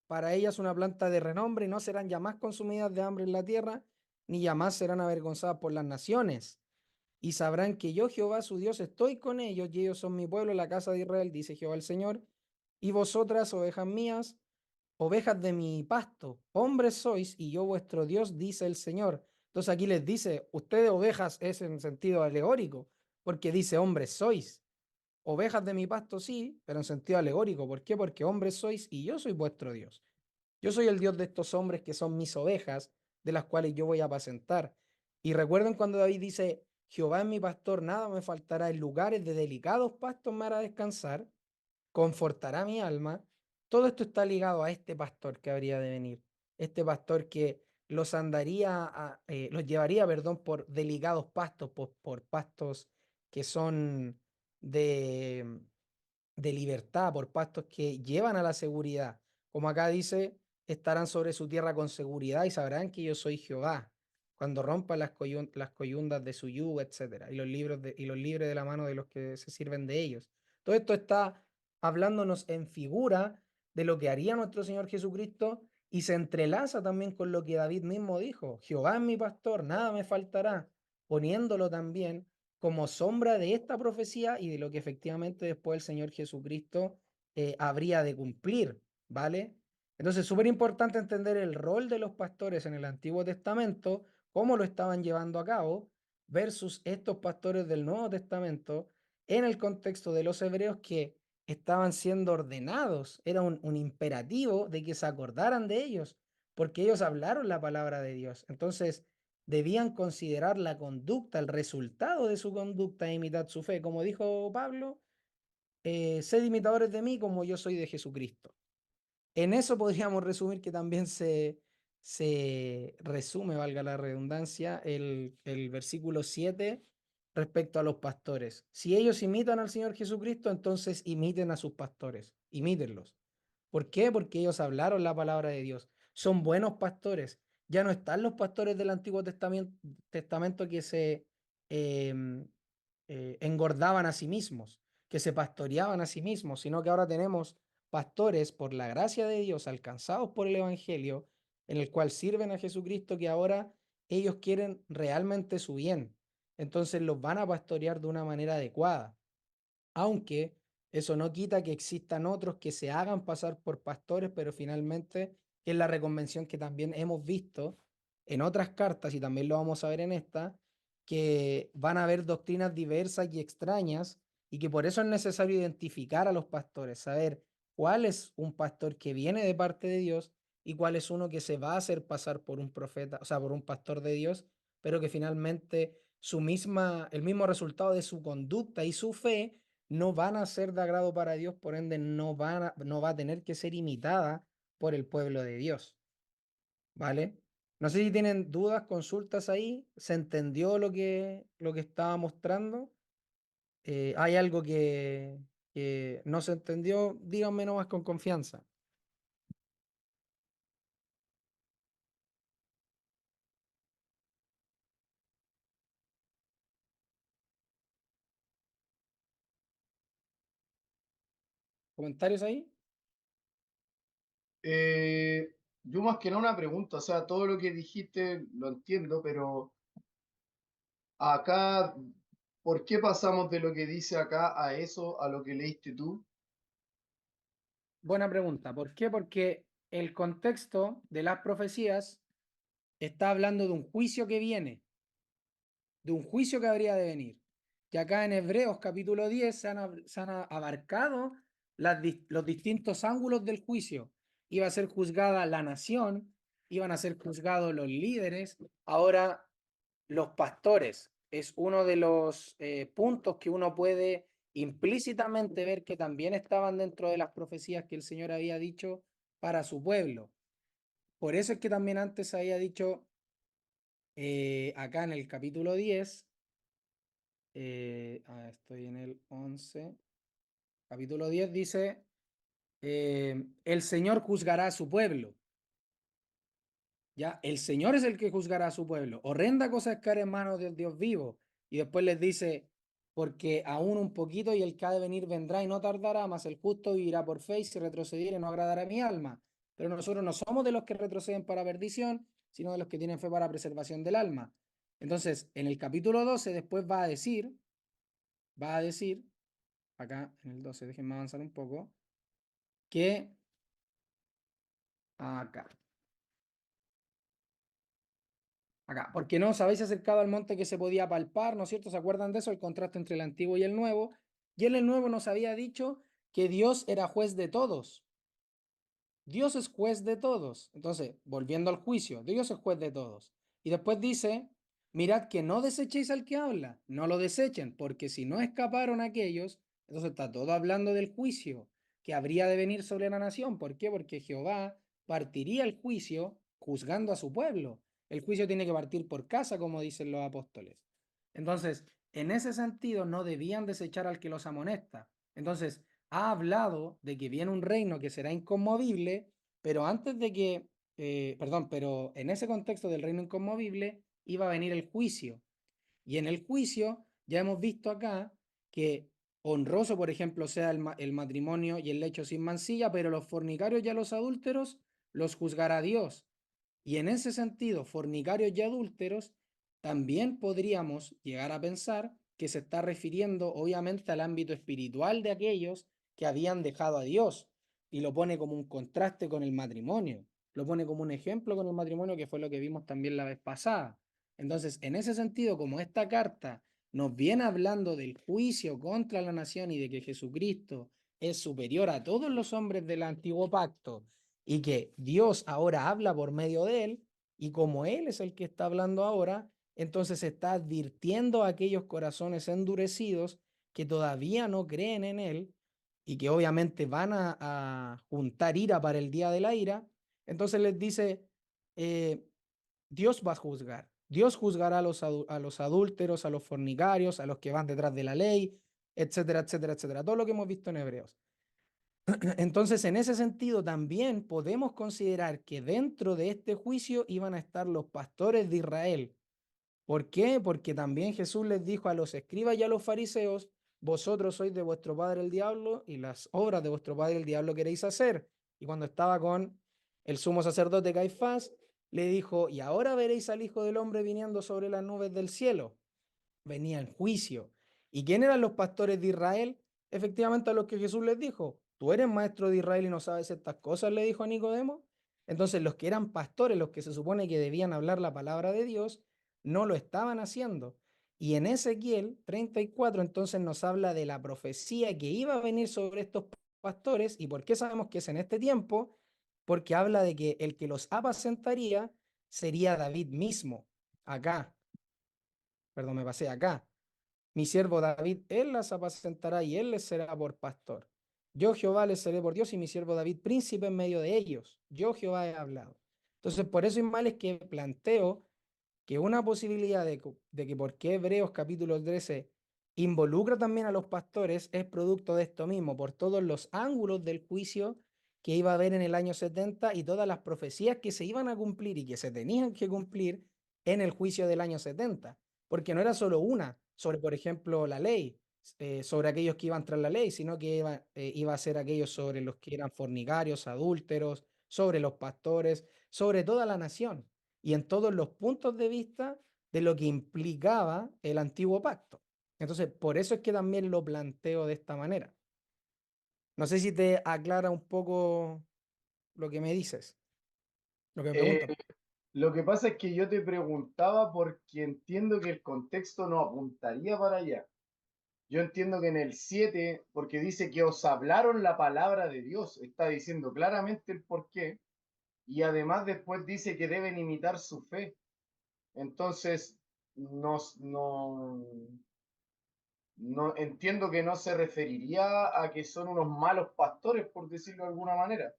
para ellas una planta de renombre y no serán ya más consumidas de hambre en la tierra, ni ya más serán avergonzadas por las naciones. Y sabrán que yo, Jehová, su Dios, estoy con ellos y ellos son mi pueblo, la casa de Israel, dice Jehová el Señor. Y vosotras, ovejas mías, ovejas de mi pasto, hombres sois y yo vuestro Dios, dice el Señor. Entonces aquí les dice, ustedes ovejas es en sentido alegórico, porque dice hombres sois. Ovejas de mi pasto sí, pero en sentido alegórico. ¿Por qué? Porque hombres sois y yo soy vuestro Dios. Yo soy el Dios de estos hombres que son mis ovejas, de las cuales yo voy a apacentar. Y recuerden cuando David dice, Jehová es mi pastor, nada me faltará, en lugares de delicados pastos me hará descansar, confortará mi alma. Todo esto está ligado a este pastor que habría de venir. Este pastor que los llevaría, perdón, por delicados pastos, por pastos que son de, de libertad, por pastos que llevan a la seguridad. Como acá dice, estarán sobre su tierra con seguridad y sabrán que yo soy Jehová, cuando rompan las coyundas de su yugo, etc. Y los libre de la mano de los que se sirven de ellos. Todo esto está hablándonos en figura de lo que haría nuestro Señor Jesucristo y se entrelaza también con lo que David mismo dijo, Jehová es mi pastor, nada me faltará, poniéndolo también como sombra de esta profecía y de lo que efectivamente después el Señor Jesucristo habría de cumplir, ¿vale? Entonces, súper importante entender el rol de los pastores en el Antiguo Testamento, cómo lo estaban llevando a cabo, versus estos pastores del Nuevo Testamento en el contexto de los hebreos que estaban siendo ordenados. Era un imperativo de que se acordaran de ellos, porque ellos hablaron la palabra de Dios. Entonces, debían considerar la conducta, el resultado de su conducta e imitar su fe. Como dijo Pablo, sed imitadores de mí como yo soy de Jesucristo. En eso podríamos resumir que también se resume, valga la redundancia, el versículo 7 respecto a los pastores. Si ellos imitan al Señor Jesucristo, entonces imiten a sus pastores, imítenlos. ¿Por qué? Porque ellos hablaron la palabra de Dios. Son buenos pastores. Ya no están los pastores del Antiguo Testamento que se em, engordaban a sí mismos, que se pastoreaban a sí mismos, sino que ahora tenemos pastores por la gracia de Dios, alcanzados por el Evangelio, en el cual sirven a Jesucristo, que ahora ellos quieren realmente su bien. Entonces los van a pastorear de una manera adecuada, aunque eso no quita que existan otros que se hagan pasar por pastores, pero finalmente es la reconvención que también hemos visto en otras cartas, y también lo vamos a ver en esta, que van a haber doctrinas diversas y extrañas, y que por eso es necesario identificar a los pastores, saber cuál es un pastor que viene de parte de Dios y cuál es uno que se va a hacer pasar por un profeta, o sea, por un pastor de Dios, pero que finalmente el mismo resultado de su conducta y su fe no van a ser de agrado para Dios, por ende no va a tener que ser imitada por el pueblo de Dios. ¿Vale? No sé si tienen dudas, consultas ahí. ¿Se entendió lo que estaba mostrando? ¿Hay algo que no se entendió? Díganme nomás con confianza. ¿Comentarios ahí? Yo más que nada una pregunta, o sea, todo lo que dijiste lo entiendo, pero acá, ¿por qué pasamos de lo que dice acá a eso, a lo que leíste tú? Buena pregunta. ¿Por qué? Porque el contexto de las profecías está hablando de un juicio que viene, de un juicio que habría de venir. Y acá en Hebreos capítulo 10 se han abarcado los distintos ángulos del juicio. Iba a ser juzgada la nación, iban a ser juzgados los líderes, ahora los pastores. Es uno de los puntos que uno puede implícitamente ver que también estaban dentro de las profecías que el Señor había dicho para su pueblo. Por eso es que también antes había dicho acá en el capítulo 10, estoy en el 11, capítulo 10 dice, el Señor juzgará a su pueblo. ¿Ya? El Señor es el que juzgará a su pueblo. Horrenda cosa es caer en manos del Dios vivo. Y después les dice, porque aún un poquito y el que ha de venir vendrá y no tardará, mas el justo vivirá por fe y si retrocediere no agradará a mi alma. Pero nosotros no somos de los que retroceden para perdición, sino de los que tienen fe para preservación del alma. Entonces, en el capítulo 12 después va a decir, acá en el 12, déjenme avanzar un poco, que acá, porque no os habéis acercado al monte que se podía palpar, ¿no es cierto? ¿Se acuerdan de eso? El contraste entre el antiguo y el nuevo. Y en el nuevo nos había dicho que Dios era juez de todos. Dios es juez de todos. Entonces, volviendo al juicio, Dios es juez de todos. Y después dice, mirad que no desechéis al que habla, no lo desechen, porque si no escaparon aquellos, entonces está todo hablando del juicio que habría de venir sobre la nación. ¿Por qué? Porque Jehová partiría el juicio juzgando a su pueblo. El juicio tiene que partir por casa, como dicen los apóstoles. Entonces, en ese sentido, no debían desechar al que los amonesta. Entonces, ha hablado de que viene un reino que será inconmovible, pero antes de que, pero en ese contexto del reino inconmovible iba a venir el juicio. Y en el juicio ya hemos visto acá que honroso, por ejemplo, sea el matrimonio y el lecho sin mancilla, pero los fornicarios y a los adúlteros los juzgará Dios. Y en ese sentido, fornicarios y adúlteros, también podríamos llegar a pensar que se está refiriendo obviamente al ámbito espiritual de aquellos que habían dejado a Dios, y lo pone como un contraste con el matrimonio, lo pone como un ejemplo con el matrimonio, que fue lo que vimos también la vez pasada. Entonces, en ese sentido, como esta carta nos viene hablando del juicio contra la nación y de que Jesucristo es superior a todos los hombres del antiguo pacto, y que Dios ahora habla por medio de él, y como él es el que está hablando ahora, entonces está advirtiendo a aquellos corazones endurecidos que todavía no creen en él y que obviamente van a juntar ira para el día de la ira. Entonces les dice, Dios va a juzgar. Dios juzgará a los adúlteros, a los fornicarios, a los que van detrás de la ley, etcétera, etcétera, etcétera. Todo lo que hemos visto en Hebreos. Entonces, en ese sentido, también podemos considerar que dentro de este juicio iban a estar los pastores de Israel. ¿Por qué? Porque también Jesús les dijo a los escribas y a los fariseos, vosotros sois de vuestro padre el diablo y las obras de vuestro padre el diablo queréis hacer. Y cuando estaba con el sumo sacerdote Caifás, le dijo, y ahora veréis al Hijo del Hombre viniendo sobre las nubes del cielo. Venía el juicio. ¿Y quién eran los pastores de Israel? Efectivamente a los que Jesús les dijo, tú eres maestro de Israel y no sabes estas cosas, le dijo a Nicodemo. Entonces los que eran pastores, los que se supone que debían hablar la palabra de Dios, no lo estaban haciendo. Y en Ezequiel 34 entonces nos habla de la profecía que iba a venir sobre estos pastores. ¿Y por qué sabemos que es en este tiempo? Porque habla de que el que los apacentaría sería David mismo, acá. Perdón, me pasé acá. Mi siervo David, él las apacentará y él les será por pastor. Yo Jehová les seré por Dios y mi siervo David príncipe en medio de ellos. Yo Jehová he hablado. Entonces, por eso Ismael es que planteo que una posibilidad de que por qué Hebreos capítulo 13 involucra también a los pastores es producto de esto mismo, por todos los ángulos del juicio que iba a haber en el año 70 y todas las profecías que se iban a cumplir y que se tenían que cumplir en el juicio del año 70, porque no era solo una sobre, por ejemplo, la ley, sobre aquellos que iban tras la ley, sino que iba a ser aquellos sobre los que eran fornicarios, adúlteros, sobre los pastores, sobre toda la nación y en todos los puntos de vista de lo que implicaba el antiguo pacto. Entonces, por eso es que también lo planteo de esta manera. No sé si te aclara un poco lo que me dices, lo que me Eh, preguntas. lo que pasa es que yo te preguntaba porque entiendo que el contexto no apuntaría para allá. Yo entiendo que en el 7, porque dice que os hablaron la palabra de Dios, está diciendo claramente el por qué, y además después dice que deben imitar su fe. Entonces, no, no entiendo que no se referiría a que son unos malos pastores, por decirlo de alguna manera.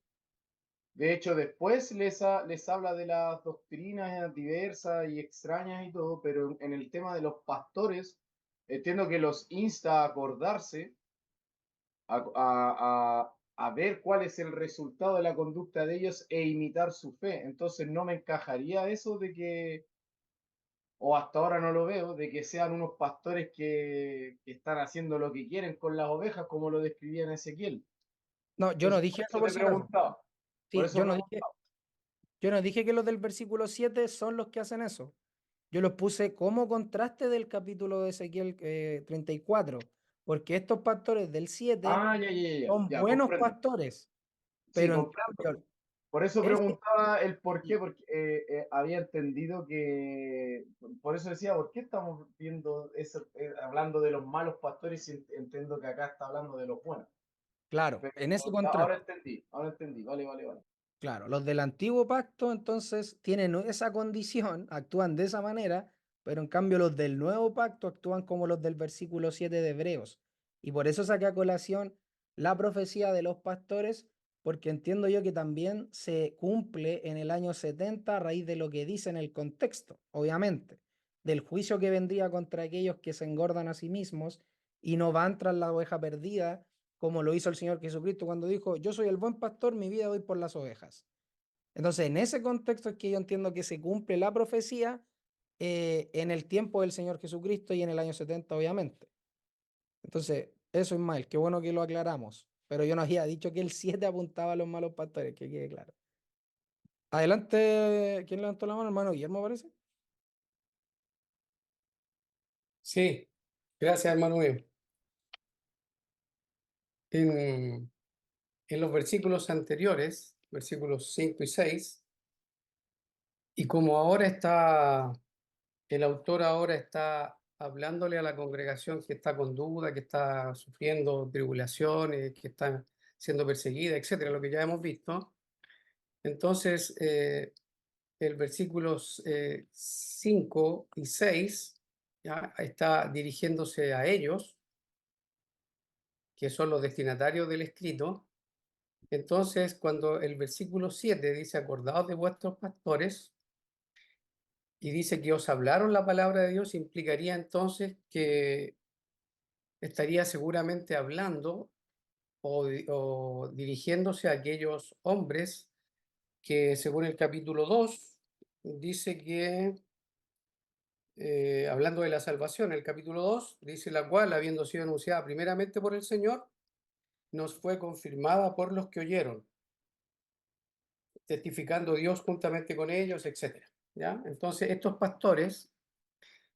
De hecho, después les habla de las doctrinas diversas y extrañas y todo, pero en el tema de los pastores, entiendo que los insta a acordarse, a ver cuál es el resultado de la conducta de ellos e imitar su fe. Entonces no me encajaría eso de que, o hasta ahora no lo veo, de que sean unos pastores que están haciendo lo que quieren con las ovejas, como lo describía en Ezequiel. No, yo no Entonces, dije eso por si acaso. por Sí, eso preguntaba. yo no dije que los del versículo 7 son los que hacen eso. Yo los puse como contraste del capítulo de Ezequiel 34, porque estos pastores del 7 Ah, ya, son ya, buenos comprendo. pastores, Sí, pero en comprendo. cambio, Por eso este, preguntaba el por qué, porque había entendido que, por eso decía, ¿por qué estamos viendo eso, hablando de los malos pastores y entiendo que acá está hablando de los buenos? claro, Pero en ese ya, contraste. ahora entendí, vale, vale, vale. Claro, los del antiguo pacto entonces tienen esa condición, actúan de esa manera, pero en cambio los del nuevo pacto actúan como los del versículo 7 de Hebreos. Y por eso saqué a colación la profecía de los pastores, porque entiendo yo que también se cumple en el año 70 a raíz de lo que dice en el contexto, obviamente, del juicio que vendría contra aquellos que se engordan a sí mismos y no van tras la oveja perdida como lo hizo el Señor Jesucristo cuando dijo, yo soy el buen pastor, mi vida doy por las ovejas. Entonces, en ese contexto es que yo entiendo que se cumple la profecía en el tiempo del Señor Jesucristo y en el año 70, obviamente. Entonces, eso, Ismael, qué bueno que lo aclaramos. Pero yo no había dicho que el 7 apuntaba a los malos pastores, que quede claro. Adelante, ¿quién levantó la mano? Hermano Guillermo, parece. Sí, gracias, hermano mío. En los versículos anteriores, versículos 5 y 6, y como ahora está, el autor ahora está hablándole a la congregación que está con duda, que está sufriendo tribulaciones, que está siendo perseguida, etcétera, lo que ya hemos visto. Entonces, el versículos 5 y 6 ya está dirigiéndose a ellos, que son los destinatarios del escrito, Entonces, cuando el versículo 7 dice, acordaos de vuestros pastores, y dice que os hablaron la palabra de Dios, implicaría entonces que estaría seguramente hablando o dirigiéndose a aquellos hombres que, según el capítulo 2, dice que, hablando de la salvación, el capítulo 2 dice, la cual, habiendo sido anunciada primeramente por el Señor, nos fue confirmada por los que oyeron, testificando Dios juntamente con ellos, etc. ¿Ya? Entonces, estos pastores,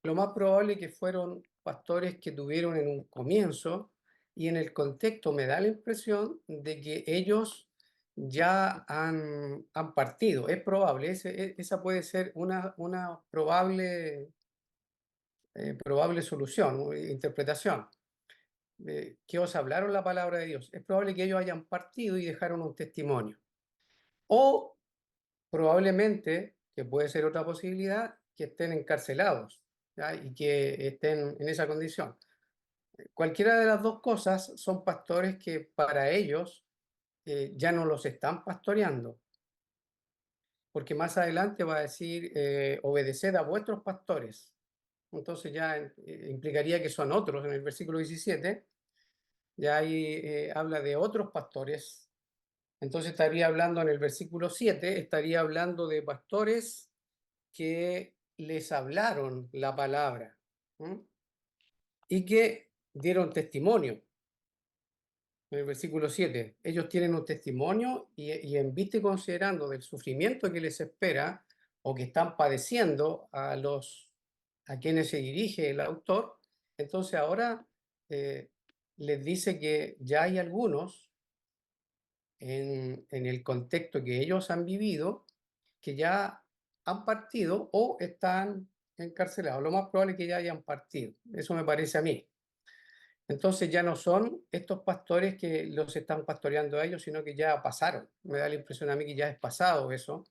lo más probable que fueron pastores que tuvieron en un comienzo, y en el contexto me da la impresión de que ellos ya han partido. Es probable, esa puede ser una probable solución, interpretación. Que os hablaron la palabra de Dios. Es probable que ellos hayan partido y dejaron un testimonio. O probablemente, que puede ser otra posibilidad, que estén encarcelados, ¿ya? Y que estén en esa condición. Cualquiera de las dos cosas son pastores que para ellos ya no los están pastoreando, porque más adelante va a decir, obedeced a vuestros pastores. Entonces ya implicaría que son otros. En el versículo 17 ya ahí habla de otros pastores. Entonces estaría hablando en el versículo 7, estaría hablando de pastores que les hablaron la palabra, ¿m? Y que dieron testimonio. En el versículo 7, ellos tienen un testimonio y en vista y considerando del sufrimiento que les espera o que están padeciendo a quienes se dirige el autor, entonces ahora les dice que ya hay algunos en el contexto que ellos han vivido que ya han partido o están encarcelados. Lo más probable es que ya hayan partido. Eso me parece a mí. Entonces ya no son estos pastores que los están pastoreando a ellos, sino que ya pasaron. Me da la impresión a mí que ya es pasado eso.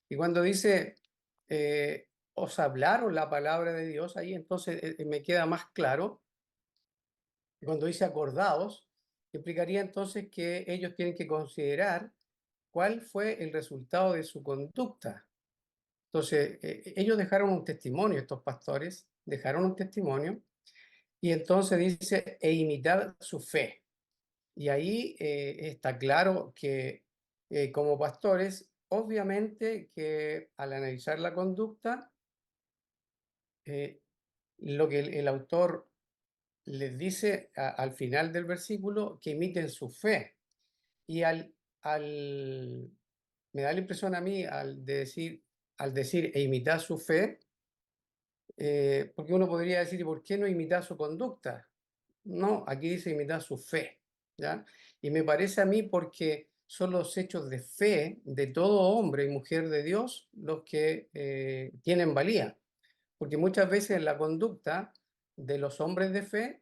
Y cuando dice, os hablaron la palabra de Dios, ahí entonces me queda más claro. Cuando dice acordaos, implicaría entonces que ellos tienen que considerar cuál fue el resultado de su conducta. Entonces, ellos dejaron un testimonio, estos pastores dejaron un testimonio, y entonces dice, e imitad su fe. Y ahí está claro que como pastores, obviamente que al analizar la conducta, lo que el autor les dice al final del versículo, que imiten su fe. Y me da la impresión a mí al decir e imitar su fe, porque uno podría decir, ¿y por qué no imitar su conducta? No, aquí dice imitar su fe, ¿ya? Y me parece a mí porque son los hechos de fe de todo hombre y mujer de Dios los que tienen valía. Porque muchas veces en la conducta de los hombres de fe,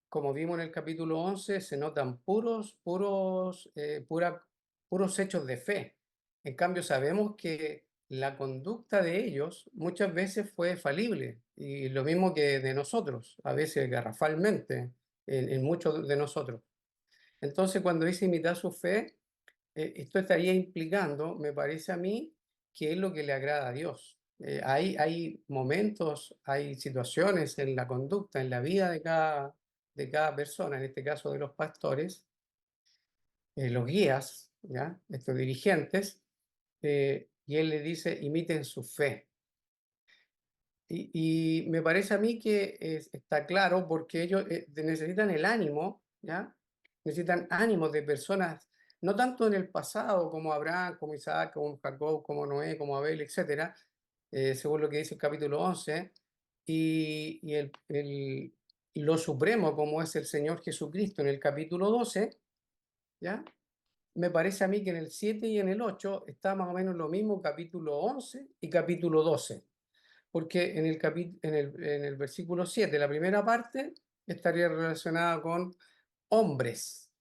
como vimos en el capítulo 11, se notan puros hechos de fe. En cambio, sabemos que la conducta de ellos muchas veces fue falible, y lo mismo que de nosotros, a veces garrafalmente, en muchos de nosotros. Entonces, cuando dice imitar su fe, esto estaría implicando, me parece a mí, que es lo que le agrada a Dios. Hay momentos, hay situaciones en la conducta, en la vida de cada persona, en este caso de los pastores, los guías, ¿ya? Estos dirigentes, y él le dice, imiten su fe. Y me parece a mí que está claro porque ellos necesitan el ánimo, ¿ya? Necesitan ánimos de personas, no tanto en el pasado como Abraham, como Isaac, como Jacob, como Noé, como Abel, etcétera, según lo que dice el capítulo 11, y lo supremo como es el Señor Jesucristo en el capítulo 12, ¿ya? Me parece a mí que en el 7 y en el 8 está más o menos lo mismo, capítulo 11 y capítulo 12. Porque en el versículo 7, la primera parte, estaría relacionada con hombres.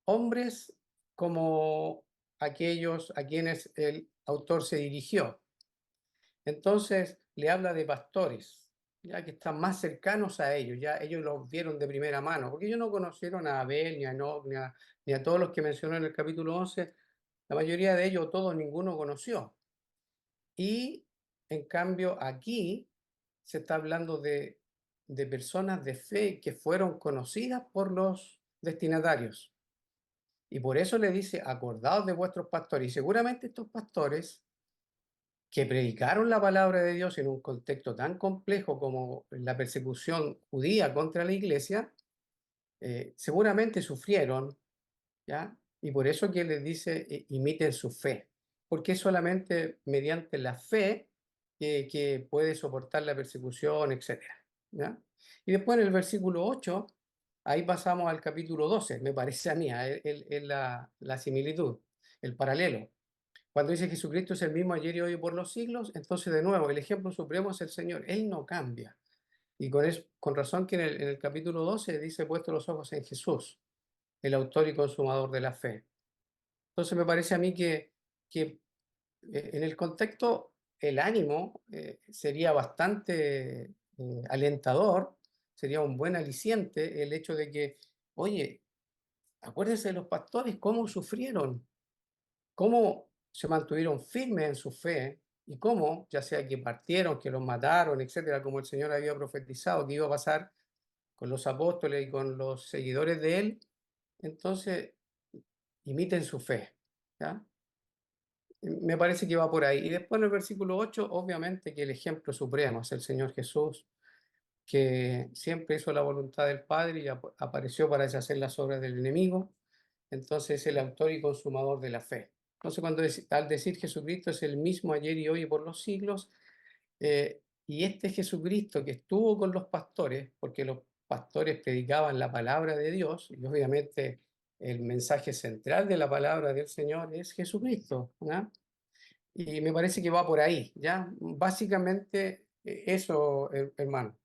Hombres como aquellos a quienes el autor se dirigió. Entonces le habla de pastores. ya que están más cercanos a ellos, ya ellos los vieron de primera mano, porque ellos no conocieron a Abel, ni a Enoc, ni a todos los que mencionó en el capítulo 11, la mayoría de ellos, todos, ninguno conoció. Y en cambio aquí se está hablando de personas de fe que fueron conocidas por los destinatarios. Y por eso le dice, acordaos de vuestros pastores. Y seguramente estos pastores que predicaron la palabra de Dios en un contexto tan complejo como la persecución judía contra la iglesia, seguramente sufrieron, ¿ya? Y por eso que les dice, imiten su fe, porque es solamente mediante la fe que puede soportar la persecución, etcétera, ¿ya? Y después en el versículo 8, ahí pasamos al capítulo 12, me parece a mí, es la similitud, el paralelo. Cuando dice Jesucristo es el mismo ayer y hoy y por los siglos, entonces de nuevo, el ejemplo supremo es el Señor, Él no cambia. Y con razón que en el capítulo 12 dice, puesto los ojos en Jesús, el autor y consumador de la fe. Entonces me parece a mí que en el contexto el ánimo sería bastante alentador, sería un buen aliciente el hecho de que, oye, acuérdense de los pastores, cómo sufrieron, cómo se mantuvieron firmes en su fe y cómo, ya sea que partieron, que los mataron, etcétera, como el Señor había profetizado que iba a pasar con los apóstoles y con los seguidores de él, entonces imiten su fe, ¿ya? Me parece que va por ahí. Y después en el versículo 8, obviamente que el ejemplo supremo es el Señor Jesús, que siempre hizo la voluntad del Padre y apareció para deshacer las obras del enemigo. Entonces es el autor y consumador de la fe. Entonces al decir Jesucristo es el mismo ayer y hoy y por los siglos, y este Jesucristo que estuvo con los pastores, porque los pastores predicaban la palabra de Dios, y obviamente el mensaje central de la palabra del Señor es Jesucristo, ¿no? Y me parece que va por ahí, ¿ya? Básicamente eso, hermano.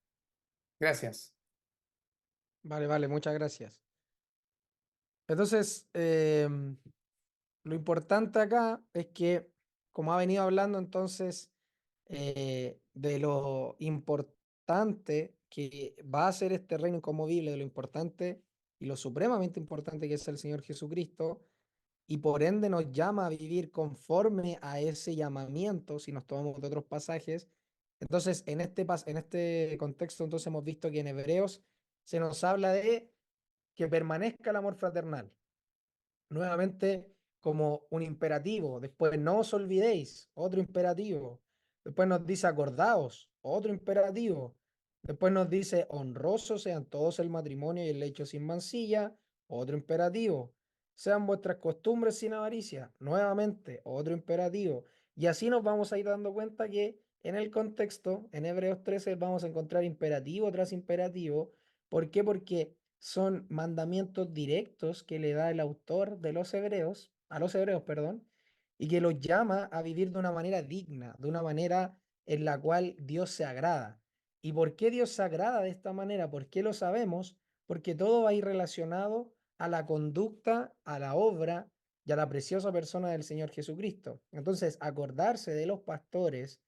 Gracias. Vale, vale, muchas gracias. Entonces, lo importante acá es que, como ha venido hablando entonces de lo importante que va a ser este reino inconmovible, de lo importante y lo supremamente importante que es el Señor Jesucristo, y por ende nos llama a vivir conforme a ese llamamiento, si nos tomamos de otros pasajes. Entonces, en este contexto, entonces hemos visto que en Hebreos se nos habla de que permanezca el amor fraternal nuevamente como un imperativo. Después, no os olvidéis, otro imperativo. Después nos dice, acordaos, otro imperativo. Después nos dice, honrosos sean todos el matrimonio y el lecho sin mancilla, otro imperativo. Sean vuestras costumbres sin avaricia, nuevamente, otro imperativo. Y así nos vamos a ir dando cuenta que en el contexto, en Hebreos 13, vamos a encontrar imperativo tras imperativo. ¿Por qué? Porque son mandamientos directos que le da el autor de los hebreos, a los hebreos, perdón, y que los llama a vivir de una manera digna, de una manera en la cual Dios se agrada. ¿Y por qué Dios se agrada de esta manera? ¿Por qué lo sabemos? Porque todo va a ir relacionado a la conducta, a la obra y a la preciosa persona del Señor Jesucristo. Entonces, acordarse de los pastores,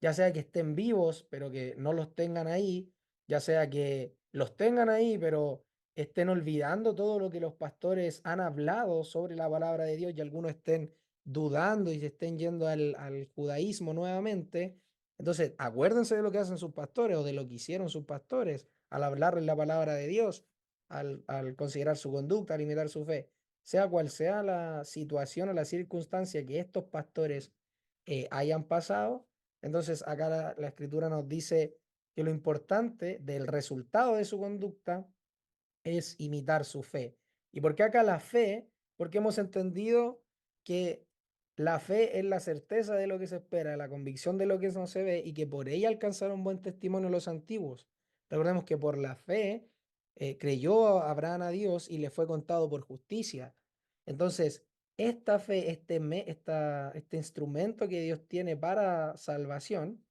ya sea que estén vivos, pero que no los tengan ahí, ya sea que los tengan ahí, pero estén olvidando todo lo que los pastores han hablado sobre la palabra de Dios y algunos estén dudando y se estén yendo al judaísmo nuevamente. Entonces, acuérdense de lo que hacen sus pastores o de lo que hicieron sus pastores al hablarles la palabra de Dios, al considerar su conducta, al imitar su fe. Sea cual sea la situación o la circunstancia que estos pastores hayan pasado, entonces acá la escritura nos dice que lo importante del resultado de su conducta es imitar su fe. ¿Y por qué acá la fe? Porque hemos entendido que la fe es la certeza de lo que se espera, la convicción de lo que no se ve y que por ella alcanzaron buen testimonio los antiguos. Recordemos que por la fe creyó Abraham a Dios y le fue contado por justicia. Entonces, esta fe, este instrumento que Dios tiene para salvación,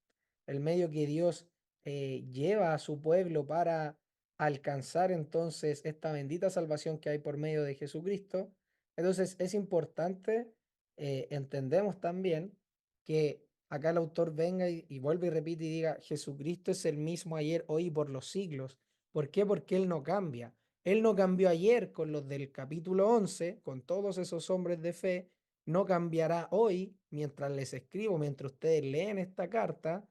el medio que Dios lleva a su pueblo para alcanzar entonces esta bendita salvación que hay por medio de Jesucristo. Entonces es importante, entendemos también que acá el autor venga y vuelve y repite y diga, Jesucristo es el mismo ayer, hoy y por los siglos. ¿Por qué? Porque Él no cambia. Él no cambió ayer con los del capítulo 11, con todos esos hombres de fe, no cambiará hoy mientras les escribo, mientras ustedes leen esta carta,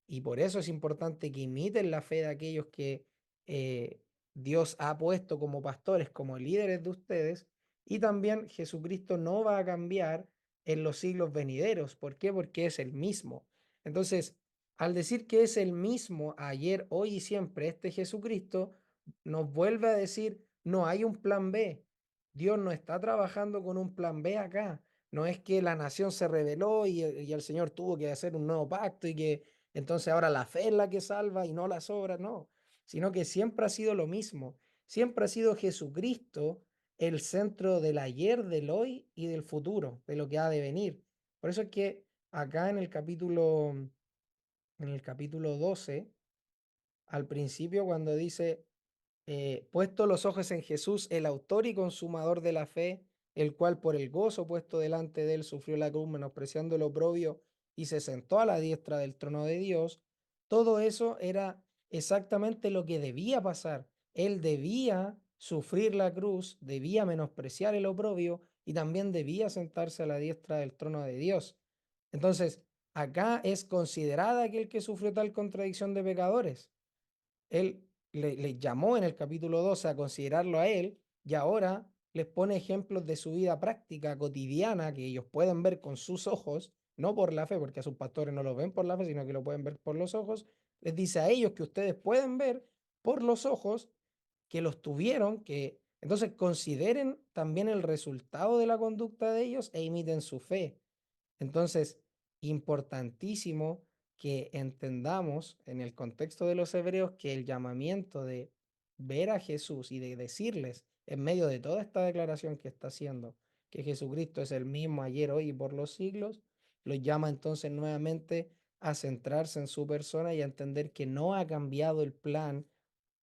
y por eso es importante que imiten la fe de aquellos que eh, Dios ha puesto como pastores, como líderes de ustedes, y también Jesucristo no va a cambiar en los siglos venideros. ¿Por qué? Porque es el mismo. Entonces, al decir que es el mismo ayer, hoy y siempre, este Jesucristo nos vuelve a decir, no hay un plan B. Dios no está trabajando con un plan B acá. No es que la nación se rebeló y el Señor tuvo que hacer un nuevo pacto y que entonces ahora la fe es la que salva y no las obras, no, sino que siempre ha sido lo mismo. Siempre ha sido Jesucristo el centro del ayer, del hoy y del futuro, de lo que ha de venir. Por eso es que acá en el capítulo 12, al principio cuando dice, puesto los ojos en Jesús, el autor y consumador de la fe, el cual por el gozo puesto delante de él sufrió la cruz, menospreciando el oprobio, y se sentó a la diestra del trono de Dios, todo eso era exactamente lo que debía pasar. Él debía sufrir la cruz, debía menospreciar el oprobio y también debía sentarse a la diestra del trono de Dios. Entonces, acá es considerada aquel que sufrió tal contradicción de pecadores. Él le llamó en el capítulo 12 a considerarlo a él y ahora les pone ejemplos de su vida práctica cotidiana que ellos pueden ver con sus ojos, no por la fe, porque a sus pastores no lo ven por la fe, sino que lo pueden ver por los ojos. Les dice a ellos que ustedes pueden ver por los ojos que los tuvieron, que entonces consideren también el resultado de la conducta de ellos e imiten su fe. Entonces, importantísimo que entendamos en el contexto de los hebreos que el llamamiento de ver a Jesús y de decirles en medio de toda esta declaración que está haciendo que Jesucristo es el mismo ayer, hoy y por los siglos, los llama entonces nuevamente a centrarse en su persona y a entender que no ha cambiado el plan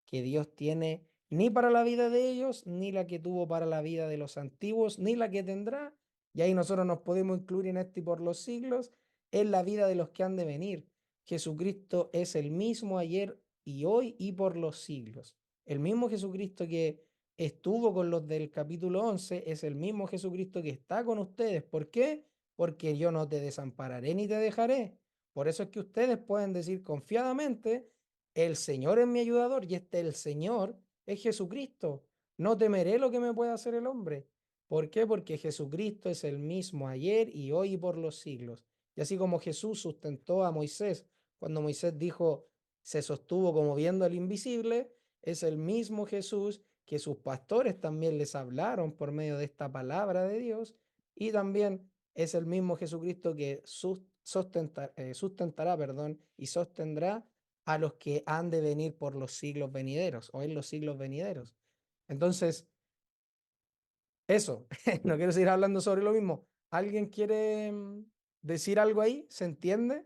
que Dios tiene ni para la vida de ellos, ni la que tuvo para la vida de los antiguos, ni la que tendrá. Y ahí nosotros nos podemos incluir en este y por los siglos, en la vida de los que han de venir. Jesucristo es el mismo ayer y hoy y por los siglos. El mismo Jesucristo que estuvo con los del capítulo 11 es el mismo Jesucristo que está con ustedes. ¿Por qué? Porque yo no te desampararé ni te dejaré. Por eso es que ustedes pueden decir confiadamente, el Señor es mi ayudador y el Señor es Jesucristo. No temeré lo que me pueda hacer el hombre. ¿Por qué? Porque Jesucristo es el mismo ayer y hoy y por los siglos. Y así como Jesús sustentó a Moisés cuando Moisés dijo, se sostuvo como viendo al invisible, es el mismo Jesús que sus pastores también les hablaron por medio de esta palabra de Dios y también es el mismo Jesucristo que sustentará, perdón, y sostendrá a los que han de venir por los siglos venideros o en los siglos venideros. Entonces, eso, no quiero seguir hablando sobre lo mismo. ¿Alguien quiere decir algo ahí? ¿Se entiende?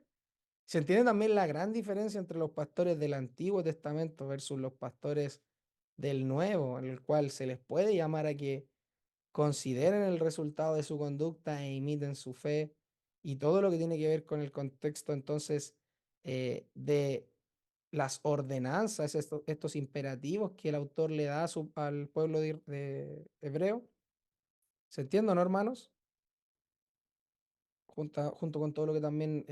Se entiende también la gran diferencia entre los pastores del Antiguo Testamento versus los pastores del Nuevo, en el cual se les puede llamar a que consideren el resultado de su conducta e imiten su fe y todo lo que tiene que ver con el contexto entonces de las ordenanzas, estos imperativos que el autor le da al pueblo de hebreo. ¿Se entiende, no, hermanos? Junto con todo lo que también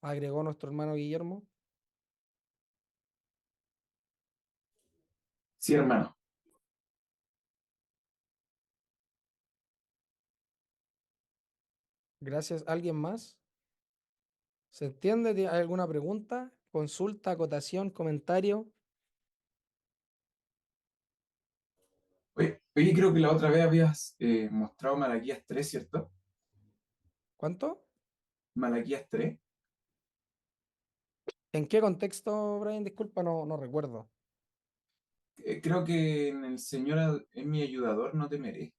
agregó nuestro hermano Guillermo. Sí, hermano. Gracias. ¿Alguien más? ¿Se entiende? ¿Hay alguna pregunta, consulta, acotación, comentario? Oye, creo que la otra vez habías mostrado Malaquías 3, ¿cierto? ¿Cuánto? Malaquías 3. ¿En qué contexto, Brian? Disculpa, no recuerdo. Creo que en el Señor es mi ayudador, no temeré.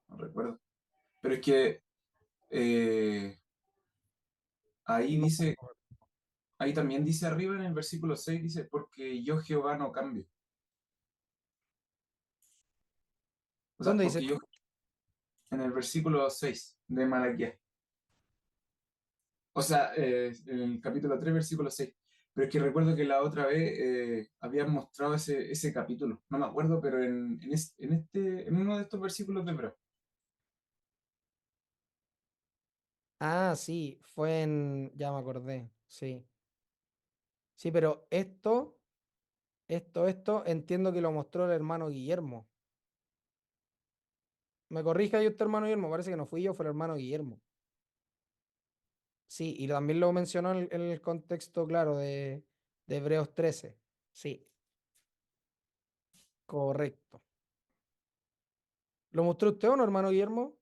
No recuerdo. Pero es que eh, ahí No, dice, ahí también dice arriba en el versículo 6 dice, porque yo Jehová no cambio. O sea, ¿dónde dice porque eso? yo, en el versículo 6 de Malaquías. O sea, en el capítulo 3 versículo 6. Pero es que recuerdo que la otra vez habían mostrado ese capítulo. No me acuerdo, pero en uno de estos versículos de Hebreo. Ah, sí, fue en... Ya me acordé, sí. Sí, pero entiendo que lo mostró el hermano Guillermo. Me corrige ahí usted, hermano Guillermo, parece que no fui yo, fue el hermano Guillermo. Sí, y también lo mencionó en el contexto, claro, de Hebreos 13. Sí, correcto. ¿Lo mostró usted o no, hermano Guillermo?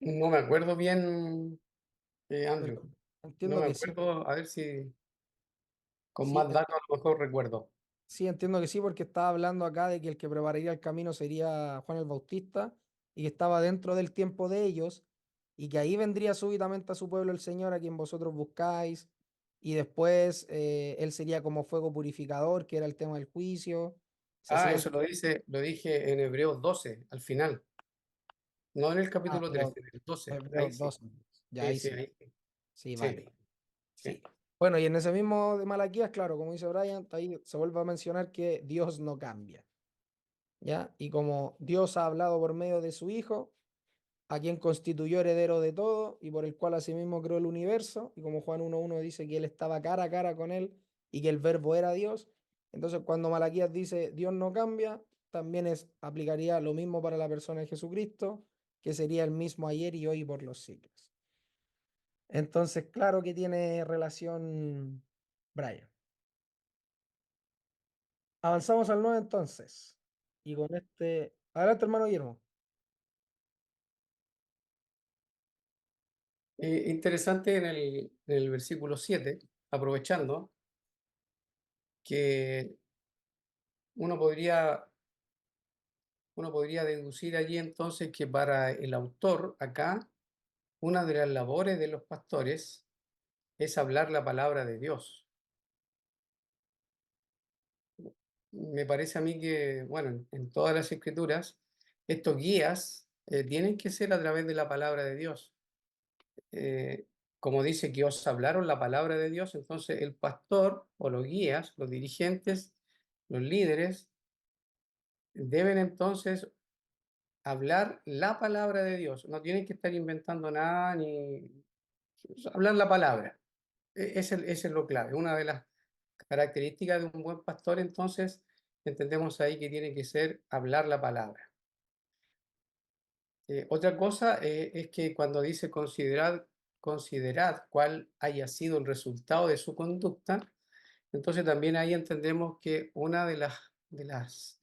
No me acuerdo bien, Andrew. Pero No entiendo me que sí. acuerdo, a ver si con Sí, más datos a lo mejor recuerdo. sí, entiendo que sí, porque estaba hablando acá de que el que prepararía el camino sería Juan el Bautista y que estaba dentro del tiempo de ellos y que ahí vendría súbitamente a su pueblo el Señor a quien vosotros buscáis y después él sería como fuego purificador, que era el tema del juicio. Se Ah, hacían... eso lo dije en Hebreos 12, al final. No en el Ah, capítulo pero 13, en el 12. Ahí Hebreos sí. 2. Ya Sí, ahí sí, sí. ahí sí. Sí, Sí, vale. sí. Sí. Bueno, y en ese mismo de Malaquías, claro, como dice Brian, ahí se vuelve a mencionar que Dios no cambia. ¿Ya? Y como Dios ha hablado por medio de su Hijo, a quien constituyó heredero de todo y por el cual asimismo creó el universo, y como Juan 1.1 dice que él estaba cara a cara con él y que el verbo era Dios, entonces cuando Malaquías dice Dios no cambia, también aplicaría lo mismo para la persona de Jesucristo, que sería el mismo ayer y hoy por los siglos. Entonces, claro que tiene relación Brian. Avanzamos al 9 entonces. Y con este... Adelante, hermano Guillermo. Interesante en el versículo 7, aprovechando que uno podría, uno podría deducir allí entonces que para el autor acá, una de las labores de los pastores es hablar la palabra de Dios. Me parece a mí que, bueno, en todas las escrituras, estos guías tienen que ser a través de la palabra de Dios. Eh, como dice que os hablaron la palabra de Dios, entonces el pastor o los guías, los dirigentes, los líderes, deben entonces hablar la palabra de Dios. No tienen que estar inventando nada ni hablar la palabra. Ese es lo clave. Una de las características de un buen pastor, entonces, entendemos ahí que tiene que ser hablar la palabra. Otra cosa es que cuando dice considerad cuál haya sido el resultado de su conducta, entonces también ahí entendemos que una de las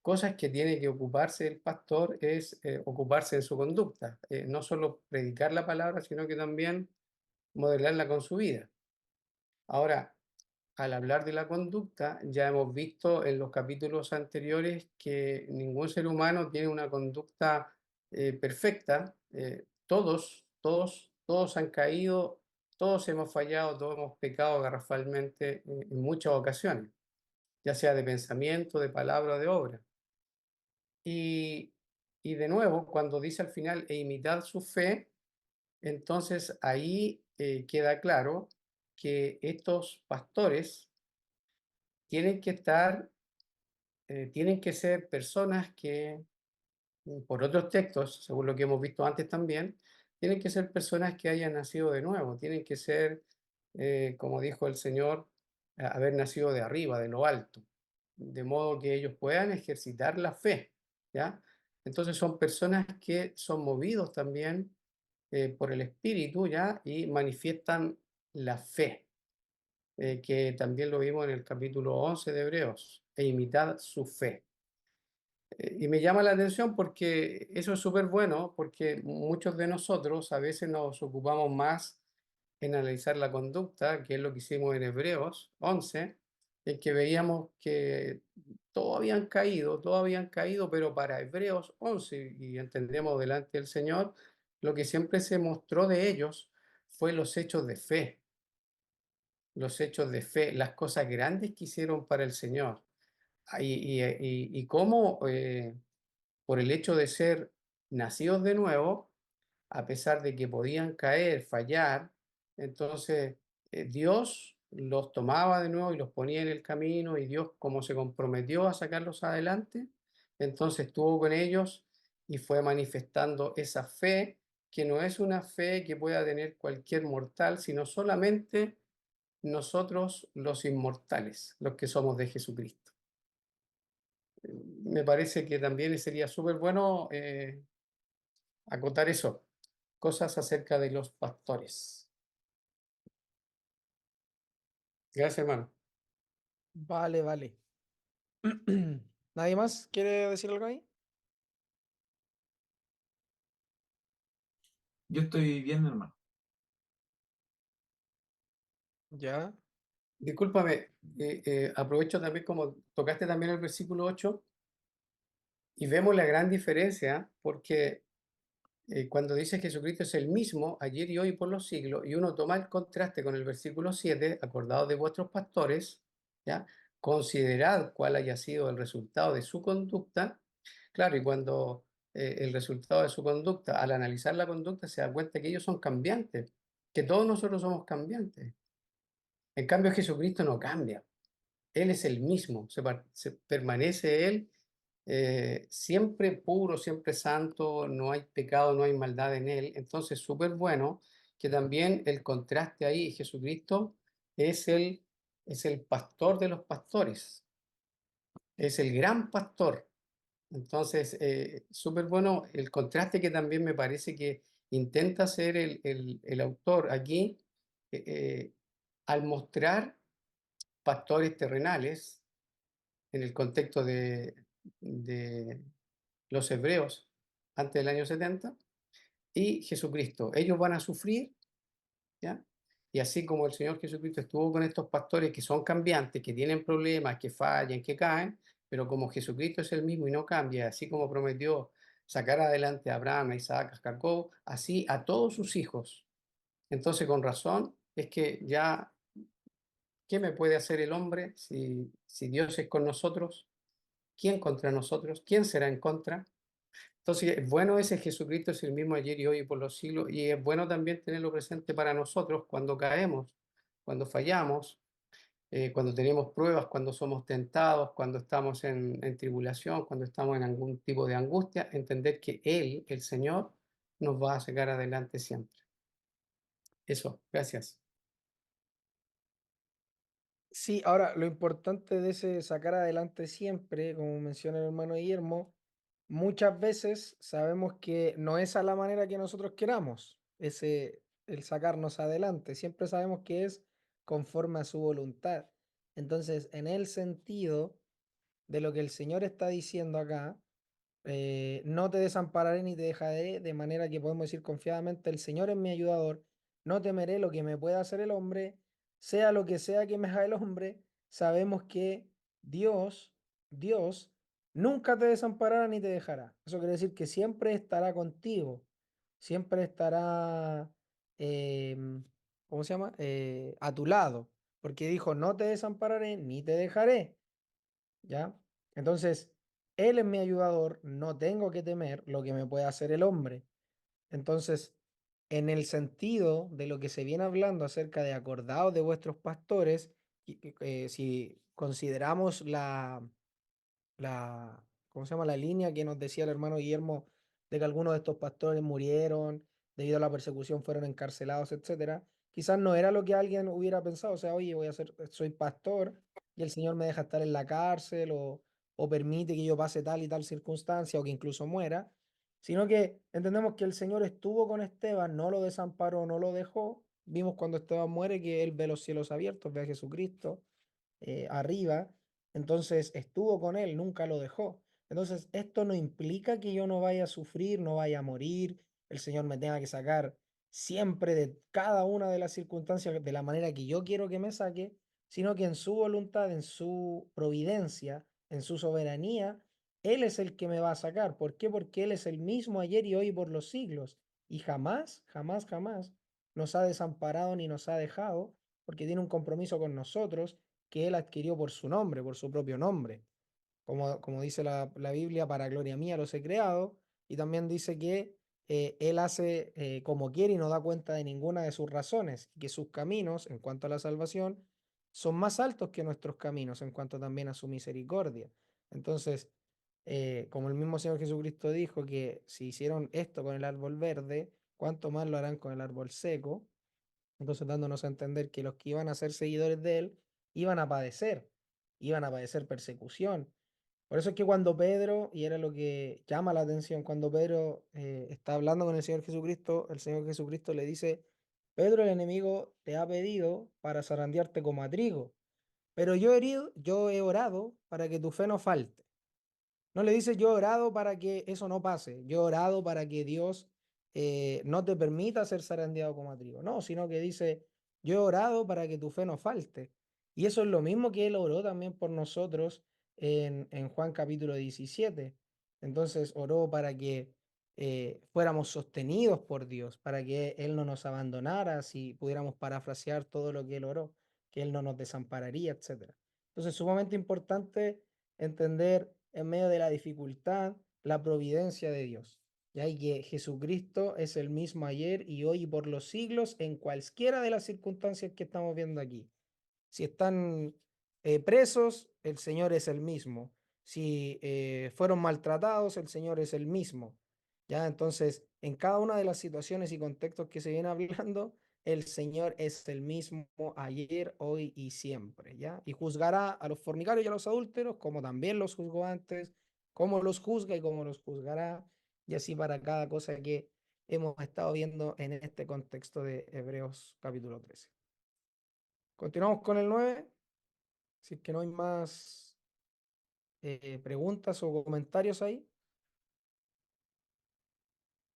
cosas que tiene que ocuparse el pastor es ocuparse de su conducta, no solo predicar la palabra, sino que también modelarla con su vida. Ahora, al hablar de la conducta, ya hemos visto en los capítulos anteriores que ningún ser humano tiene una conducta perfecta. Todos han caído, todos hemos fallado, todos hemos pecado garrafalmente en muchas ocasiones, ya sea de pensamiento, de palabra o de obra. Y, y de nuevo, cuando dice al final, e imitad su fe, entonces ahí queda claro que estos pastores tienen que estar, tienen que ser personas que, por otros textos, según lo que hemos visto antes también, tienen que ser personas que hayan nacido de nuevo, tienen que ser, como dijo el Señor, haber nacido de arriba, de lo alto, de modo que ellos puedan ejercitar la fe, ¿ya? Entonces son personas que son movidos también por el Espíritu, ¿ya? Y manifiestan la fe que también lo vimos en el capítulo 11 de Hebreos, e imitad su fe. Y me llama la atención porque eso es súper bueno, porque muchos de nosotros a veces nos ocupamos más en analizar la conducta, que es lo que hicimos en Hebreos 11, en que veíamos que todos habían caído, pero para Hebreos 11, y entendemos delante del Señor, lo que siempre se mostró de ellos fue los hechos de fe, las cosas grandes que hicieron para el Señor. Y cómo, por el hecho de ser nacidos de nuevo, a pesar de que podían caer, fallar, entonces Dios los tomaba de nuevo y los ponía en el camino, y Dios, como se comprometió a sacarlos adelante, entonces estuvo con ellos y fue manifestando esa fe, que no es una fe que pueda tener cualquier mortal, sino solamente nosotros los inmortales, los que somos de Jesucristo. Me parece que también sería súper bueno acotar eso, cosas acerca de los pastores. Gracias, hermano. Vale, vale. ¿Nadie más quiere decir algo ahí? Yo estoy bien, hermano. Ya. Discúlpame, aprovecho también como tocaste también el versículo 8 y vemos la gran diferencia, porque cuando dice Jesucristo es el mismo ayer y hoy por los siglos, y uno toma el contraste con el versículo 7, acordados de vuestros pastores, ¿ya? Considerad cuál haya sido el resultado de su conducta. Claro, y cuando el resultado de su conducta, al analizar la conducta, se da cuenta que ellos son cambiantes, que todos nosotros somos cambiantes. En cambio, Jesucristo no cambia. Él es el mismo, permanece Él siempre puro, siempre santo, no hay pecado, no hay maldad en Él. Entonces, súper bueno que también el contraste ahí, Jesucristo es es el pastor de los pastores, es el gran pastor. Entonces, súper bueno el contraste que también me parece que intenta hacer el autor aquí al mostrar pastores terrenales en el contexto de los hebreos antes del año 70 y Jesucristo. Ellos van a sufrir, ¿ya? Y así como el Señor Jesucristo estuvo con estos pastores que son cambiantes, que tienen problemas, que fallan, que caen, pero como Jesucristo es el mismo y no cambia, así como prometió sacar adelante a Abraham, a Isaac, a Jacob, así a todos sus hijos. Entonces, con razón, es que ya, ¿qué me puede hacer el hombre si Dios es con nosotros? ¿Quién contra nosotros? ¿Quién será en contra? Entonces, bueno, ese Jesucristo es el mismo ayer y hoy y por los siglos, y es bueno también tenerlo presente para nosotros cuando caemos, cuando fallamos, cuando tenemos pruebas, cuando somos tentados, cuando estamos en tribulación, cuando estamos en algún tipo de angustia, entender que Él, el Señor, nos va a sacar adelante siempre. Eso, gracias. Sí, ahora lo importante de ese sacar adelante siempre, como menciona el hermano Guillermo, muchas veces sabemos que no es a la manera que nosotros queramos, el sacarnos adelante, siempre sabemos que es conforme a su voluntad. Entonces, en el sentido de lo que el Señor está diciendo acá, no te desampararé ni te dejaré, de manera que podemos decir confiadamente, el Señor es mi ayudador, no temeré lo que me pueda hacer el hombre, sea lo que sea que me haga el hombre, sabemos que Dios, nunca te desamparará ni te dejará. Eso quiere decir que siempre estará contigo, siempre estará, ¿cómo se llama? A tu lado, porque dijo, no te desampararé ni te dejaré. ¿Ya? Entonces, Él es mi ayudador, no tengo que temer lo que me pueda hacer el hombre. Entonces, en el sentido de lo que se viene hablando acerca de acordados de vuestros pastores, si consideramos ¿cómo se llama? La línea que nos decía el hermano Guillermo de que algunos de estos pastores murieron, debido a la persecución fueron encarcelados, etcétera. Quizás no era lo que alguien hubiera pensado, o sea, oye, soy pastor y el Señor me deja estar en la cárcel o permite que yo pase tal y tal circunstancia o que incluso muera, sino que entendemos que el Señor estuvo con Esteban, no lo desamparó, no lo dejó. Vimos cuando Esteban muere que él ve los cielos abiertos, ve a Jesucristo arriba, entonces estuvo con él, nunca lo dejó. Entonces, esto no implica que yo no vaya a sufrir, no vaya a morir, el Señor me tenga que sacar siempre de cada una de las circunstancias de la manera que yo quiero que me saque, sino que en su voluntad, en su providencia, en su soberanía, Él es el que me va a sacar. ¿Por qué? Porque Él es el mismo ayer y hoy por los siglos. Y jamás, jamás, jamás nos ha desamparado ni nos ha dejado, porque tiene un compromiso con nosotros que Él adquirió por su nombre, por su propio nombre. Como dice la Biblia, para gloria mía los he creado, y también dice que Él hace como quiere y no da cuenta de ninguna de sus razones, y que sus caminos en cuanto a la salvación son más altos que nuestros caminos en cuanto también a su misericordia. Entonces, como el mismo Señor Jesucristo dijo que si hicieron esto con el árbol verde, ¿cuánto más lo harán con el árbol seco? Entonces, dándonos a entender que los que iban a ser seguidores de Él iban a padecer persecución. Por eso es que cuando Pedro, y era lo que llama la atención, cuando Pedro está hablando con el Señor Jesucristo le dice, Pedro, el enemigo te ha pedido para zarandearte como a trigo, pero yo he orado para que tu fe no falte. No le dice yo he orado para que eso no pase, yo he orado para que Dios no te permita ser zarandeado como a trigo, no, sino que dice yo he orado para que tu fe no falte. Y eso es lo mismo que Él oró también por nosotros en Juan capítulo 17. Entonces oró para que fuéramos sostenidos por Dios, para que Él no nos abandonara, si pudiéramos parafrasear todo lo que Él oró, que Él no nos desampararía, etc. Entonces, sumamente importante entender en medio de la dificultad la providencia de Dios. Ya y que Jesucristo es el mismo ayer y hoy y por los siglos en cualquiera de las circunstancias que estamos viendo aquí. Si están presos, el Señor es el mismo. Si fueron maltratados, el Señor es el mismo. Ya, entonces, en cada una de las situaciones y contextos que se viene hablando, el Señor es el mismo ayer, hoy y siempre, ¿ya? Y juzgará a los fornicarios y a los adúlteros como también los juzgó antes, como los juzga y como los juzgará, y así para cada cosa que hemos estado viendo en este contexto de Hebreos capítulo 13. Continuamos con el 9. Si es que no hay más preguntas o comentarios ahí,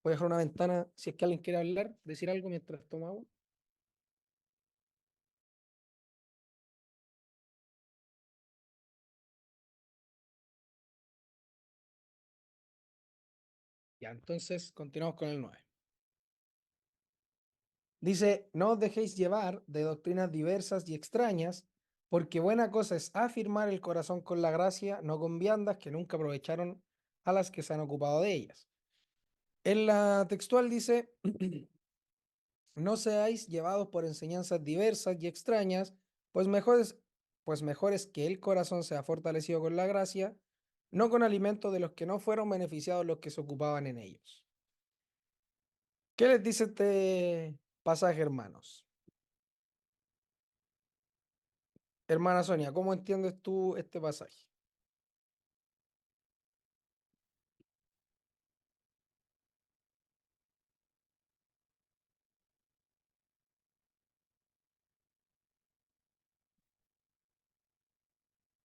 voy a dejar una ventana si es que alguien quiere hablar, decir algo mientras toma agua. Ya, entonces continuamos con el 9. Dice, no os dejéis llevar de doctrinas diversas y extrañas, porque buena cosa es afirmar el corazón con la gracia, no con viandas que nunca aprovecharon a las que se han ocupado de ellas. En la textual dice, no seáis llevados por enseñanzas diversas y extrañas, pues mejor es que el corazón sea fortalecido con la gracia, no con alimentos de los que no fueron beneficiados los que se ocupaban en ellos. ¿Qué les dice este pasaje, hermanos? Hermana Sonia, ¿cómo entiendes tú este pasaje?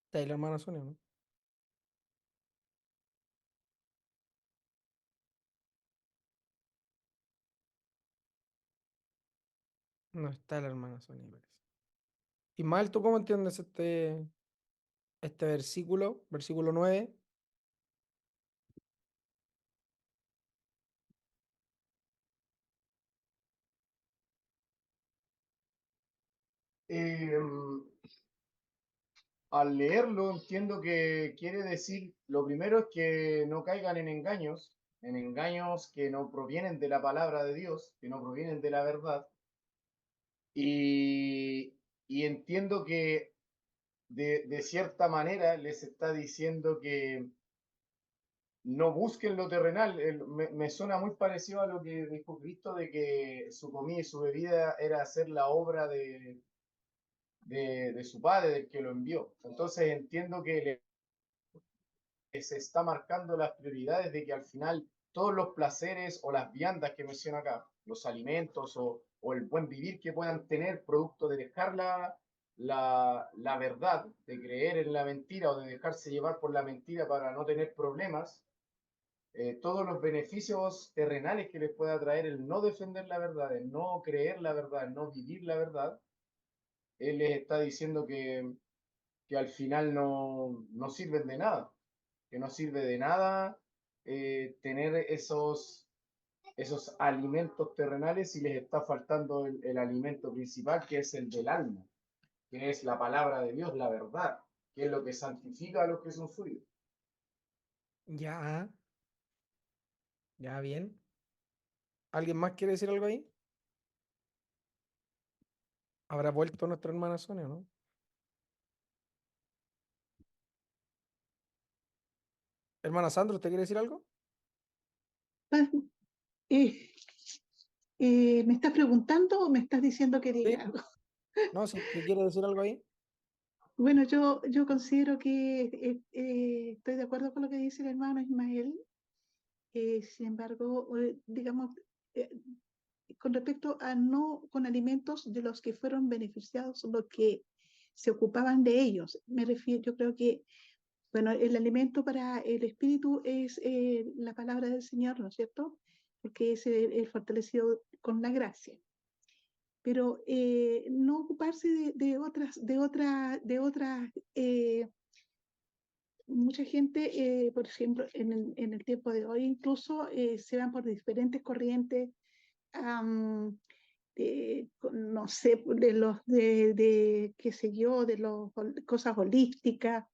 ¿Está ahí la hermana Sonia, no? No está la hermana Sonia, parece. Ismael, ¿tú cómo entiendes este versículo 9? Al leerlo entiendo que quiere decir, lo primero es que no caigan en engaños que no provienen de la palabra de Dios, que no provienen de la verdad. Y entiendo que de cierta manera les está diciendo que no busquen lo terrenal. Me suena muy parecido a lo que dijo Cristo de que su comida y su bebida era hacer la obra de su Padre, del que lo envió. Entonces entiendo que se está marcando las prioridades de que al final todos los placeres o las viandas que menciona acá, los alimentos o el buen vivir que puedan tener producto de dejar la verdad, de creer en la mentira o de dejarse llevar por la mentira para no tener problemas, todos los beneficios terrenales que les pueda traer el no defender la verdad, el no creer la verdad, el no vivir la verdad, él les está diciendo que al final no sirven de nada, que no sirve de nada tener esos alimentos terrenales si les está faltando el alimento principal, que es el del alma, que es la palabra de Dios, la verdad, que es lo que santifica a los que son suyos. Ya. Ya, bien. ¿Alguien más quiere decir algo ahí? ¿Habrá vuelto nuestra hermana Sonia, no? Hermana Sandra, ¿usted quiere decir algo? Ah, eh, ¿Me estás preguntando o me estás diciendo que Sí. diga algo? No, si es que quiere decir algo ahí. Bueno, yo considero que estoy de acuerdo con lo que dice el hermano Ismael. Sin embargo, digamos, eh, con respecto a no con alimentos de los que fueron beneficiados, los que se ocupaban de ellos. Me refiero, yo creo que, bueno, el alimento para el espíritu es la palabra del Señor, ¿no es cierto? Porque es el fortalecido con la gracia. Pero no ocuparse mucha gente, por ejemplo, en el tiempo de hoy incluso se van por diferentes corrientes, no sé, qué sé yo, cosas holísticas.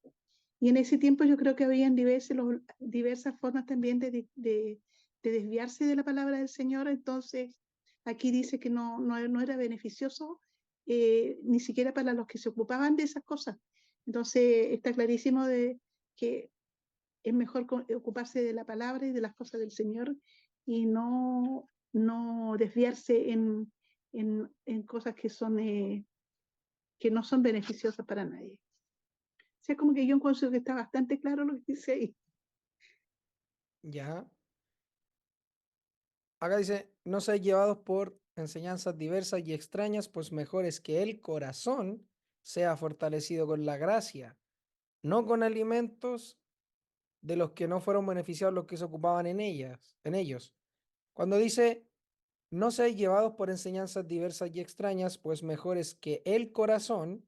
Y en ese tiempo yo creo que habían diversas formas también de desviarse de la palabra del Señor. Entonces, aquí dice que no era beneficioso ni siquiera para los que se ocupaban de esas cosas. Entonces, está clarísimo de que es mejor ocuparse de la palabra y de las cosas del Señor y no desviarse en cosas que no son beneficiosas para nadie. O sea, como que yo encuentro que está bastante claro lo que dice ahí. Ya. Acá dice, no seáis llevados por enseñanzas diversas y extrañas, pues mejor es que el corazón sea fortalecido con la gracia, no con alimentos de los que no fueron beneficiados los que se ocupaban en ellos. Cuando dice, no seáis llevados por enseñanzas diversas y extrañas, pues mejor es que el corazón,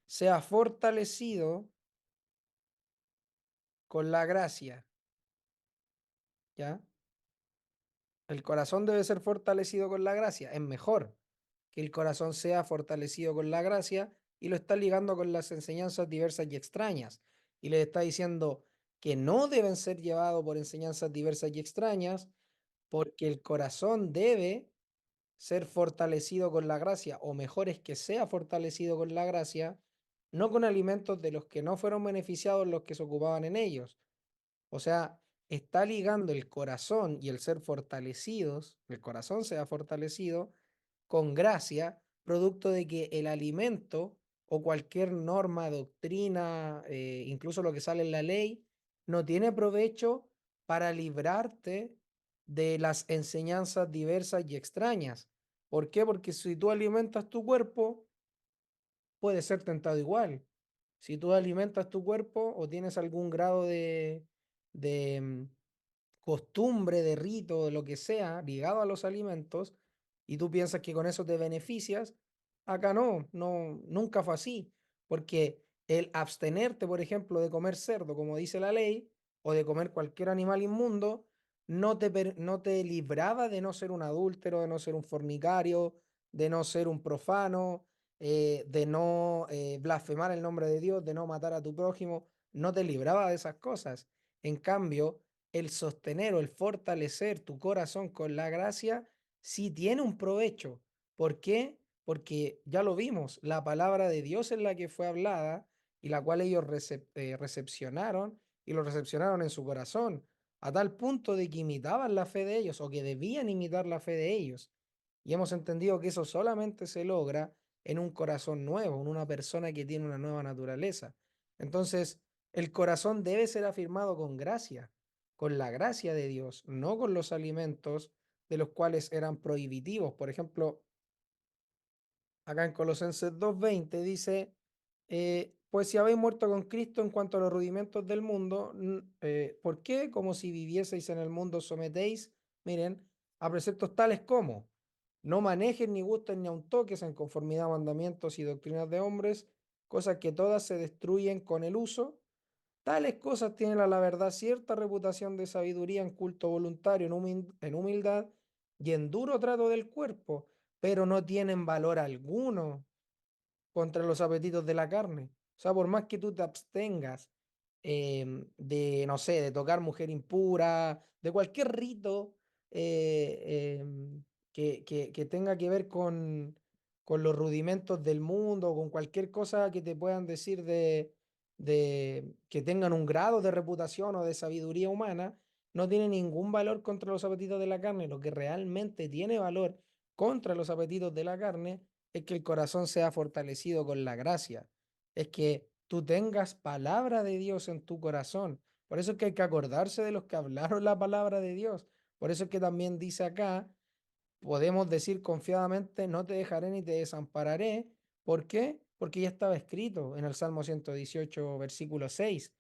sea fortalecido con la gracia, ¿ya? El corazón debe ser fortalecido con la gracia. Es mejor que el corazón sea fortalecido con la gracia y lo está ligando con las enseñanzas diversas y extrañas. Y le está diciendo que no deben ser llevados por enseñanzas diversas y extrañas porque el corazón debe ser fortalecido con la gracia, o mejor es que sea fortalecido con la gracia, no con alimentos de los que no fueron beneficiados los que se ocupaban en ellos. O sea, está ligando el corazón y el ser fortalecidos, el corazón sea fortalecido con gracia, producto de que el alimento o cualquier norma, doctrina, incluso lo que sale en la ley, no tiene provecho para librarte de las enseñanzas diversas y extrañas. ¿Por qué? Porque si tú alimentas tu cuerpo, puedes ser tentado igual. Si tú alimentas tu cuerpo o tienes algún grado de costumbre, de rito, de lo que sea, ligado a los alimentos, y tú piensas que con eso te beneficias, acá no, nunca fue así, porque el abstenerte, por ejemplo, de comer cerdo, como dice la ley, o de comer cualquier animal inmundo, no te libraba de no ser un adúltero, de no ser un fornicario, de no ser un profano, de no blasfemar el nombre de Dios, de no matar a tu prójimo, no te libraba de esas cosas. En cambio, el sostener o el fortalecer tu corazón con la gracia sí tiene un provecho. ¿Por qué? Porque ya lo vimos, la palabra de Dios es la que fue hablada y la cual ellos recepcionaron y lo recepcionaron en su corazón, a tal punto de que imitaban la fe de ellos o que debían imitar la fe de ellos. Y hemos entendido que eso solamente se logra en un corazón nuevo, en una persona que tiene una nueva naturaleza. Entonces, el corazón debe ser afirmado con la gracia de Dios, no con los alimentos de los cuales eran prohibitivos. Por ejemplo, acá en Colosenses 2:20 dice, pues si habéis muerto con Cristo en cuanto a los rudimentos del mundo, ¿por qué? Como si vivieseis en el mundo, sometéis, miren, a preceptos tales como no manejen ni gusten ni aun toques en conformidad a mandamientos y doctrinas de hombres, cosas que todas se destruyen con el uso. Tales cosas tienen a la verdad cierta reputación de sabiduría en culto voluntario, en humildad y en duro trato del cuerpo, pero no tienen valor alguno contra los apetitos de la carne. O sea, por más que tú te abstengas de, no sé, de tocar mujer impura, de cualquier rito que tenga que ver con los rudimentos del mundo, con cualquier cosa que te puedan decir de que tengan un grado de reputación o de sabiduría humana, no tiene ningún valor contra los apetitos de la carne. Lo que realmente tiene valor contra los apetitos de la carne es que el corazón sea fortalecido con la gracia, es que tú tengas palabra de Dios en tu corazón. Por eso es que hay que acordarse de los que hablaron la palabra de Dios. Por eso es que también dice acá, podemos decir confiadamente, no te dejaré ni te desampararé. ¿Por qué? Porque ya estaba escrito en el Salmo 118, versículo 6.